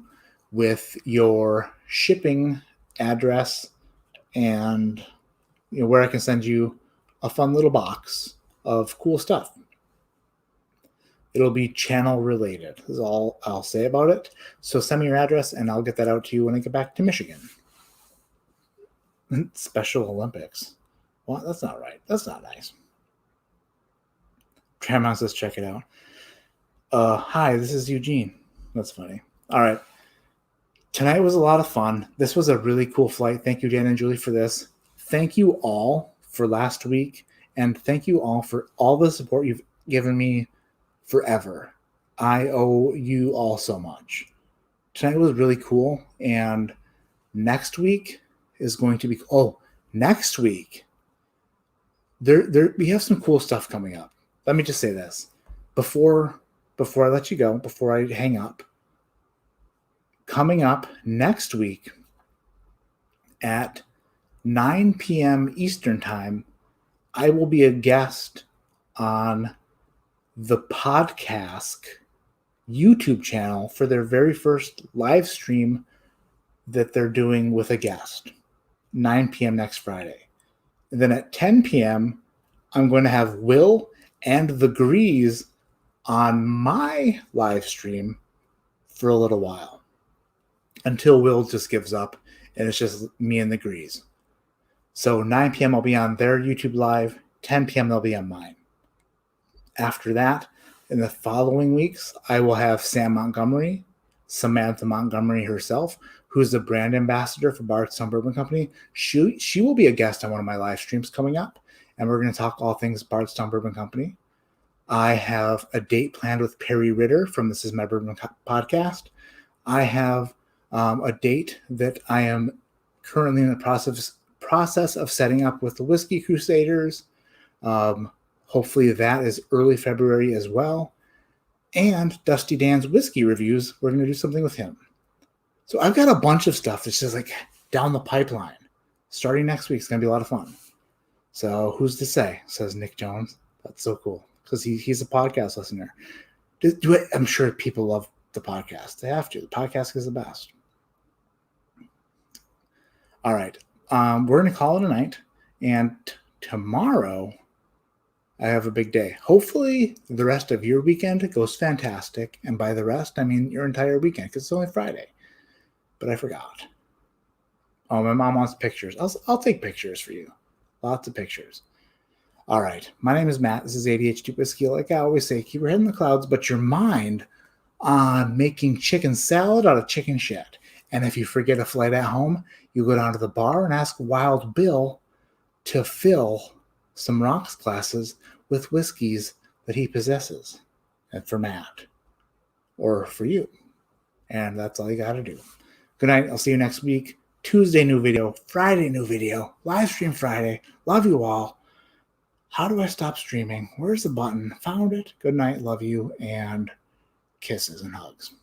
with your shipping address and where I can send you a fun little box of cool stuff. It'll be channel related, is all I'll say about it. So send me your address and I'll get that out to you when I get back to Michigan. Special Olympics. Well, that's not right. That's not nice. Tramon says, check it out. Hi, this is Eugene. That's funny. All right. Tonight was a lot of fun. This was a really cool flight. Thank you, Dan and Julie, for this. Thank you all for last week. And thank you all for all the support you've given me forever. I owe you all so much. Tonight was really cool. And next week is going to be... next week, we have some cool stuff coming up. Let me just say this. Before I let you go, before I hang up, coming up next week at 9 p.m. Eastern Time, I will be a guest on the podcast YouTube channel for their very first live stream that they're doing with a guest. 9 p.m. next Friday. And then at 10 p.m., I'm going to have Will and the Grease on my live stream for a little while until Will just gives up and it's just me and the Grease. So 9 p.m. I'll be on their YouTube live. 10 p.m. they'll be on mine. After that, in the following weeks, I will have Sam Montgomery, Samantha Montgomery herself, who's the brand ambassador for Bardstown Bourbon Company. She will be a guest on one of my live streams coming up, and we're going to talk all things Bardstown Bourbon Company. I have a date planned with Perry Ritter from This Is My Bourbon podcast. I have a date that I am currently in the process of setting up with the Whiskey Crusaders. Hopefully that is early February as well. And Dusty Dan's whiskey reviews, we're going to do something with him. So I've got a bunch of stuff that's just like down the pipeline. Starting next week is going to be a lot of fun. So who's to say, says Nick Jones. That's so cool because he's a podcast listener. I'm sure people love the podcast. They have to. The podcast is the best. All right. We're going to call it a night. And tomorrow, I have a big day. Hopefully, the rest of your weekend goes fantastic. And by the rest, I mean your entire weekend because it's only Friday. But I forgot. Oh, my mom wants pictures. I'll take pictures for you. Lots of pictures. All right. My name is Matt. This is ADHD Whiskey. Like I always say, keep your head in the clouds, but your mind on making chicken salad out of chicken shit. And if you forget a flight at home, you go down to the bar and ask Wild Bill to fill some rocks glasses with whiskeys that he possesses. And for Matt. Or for you. And that's all you got to do. Good night. I'll see you next week. Tuesday, new video. Friday, new video. Live stream Friday. Love you all. How do I stop streaming? Where's the button? Found it. Good night. Love you. And kisses and hugs.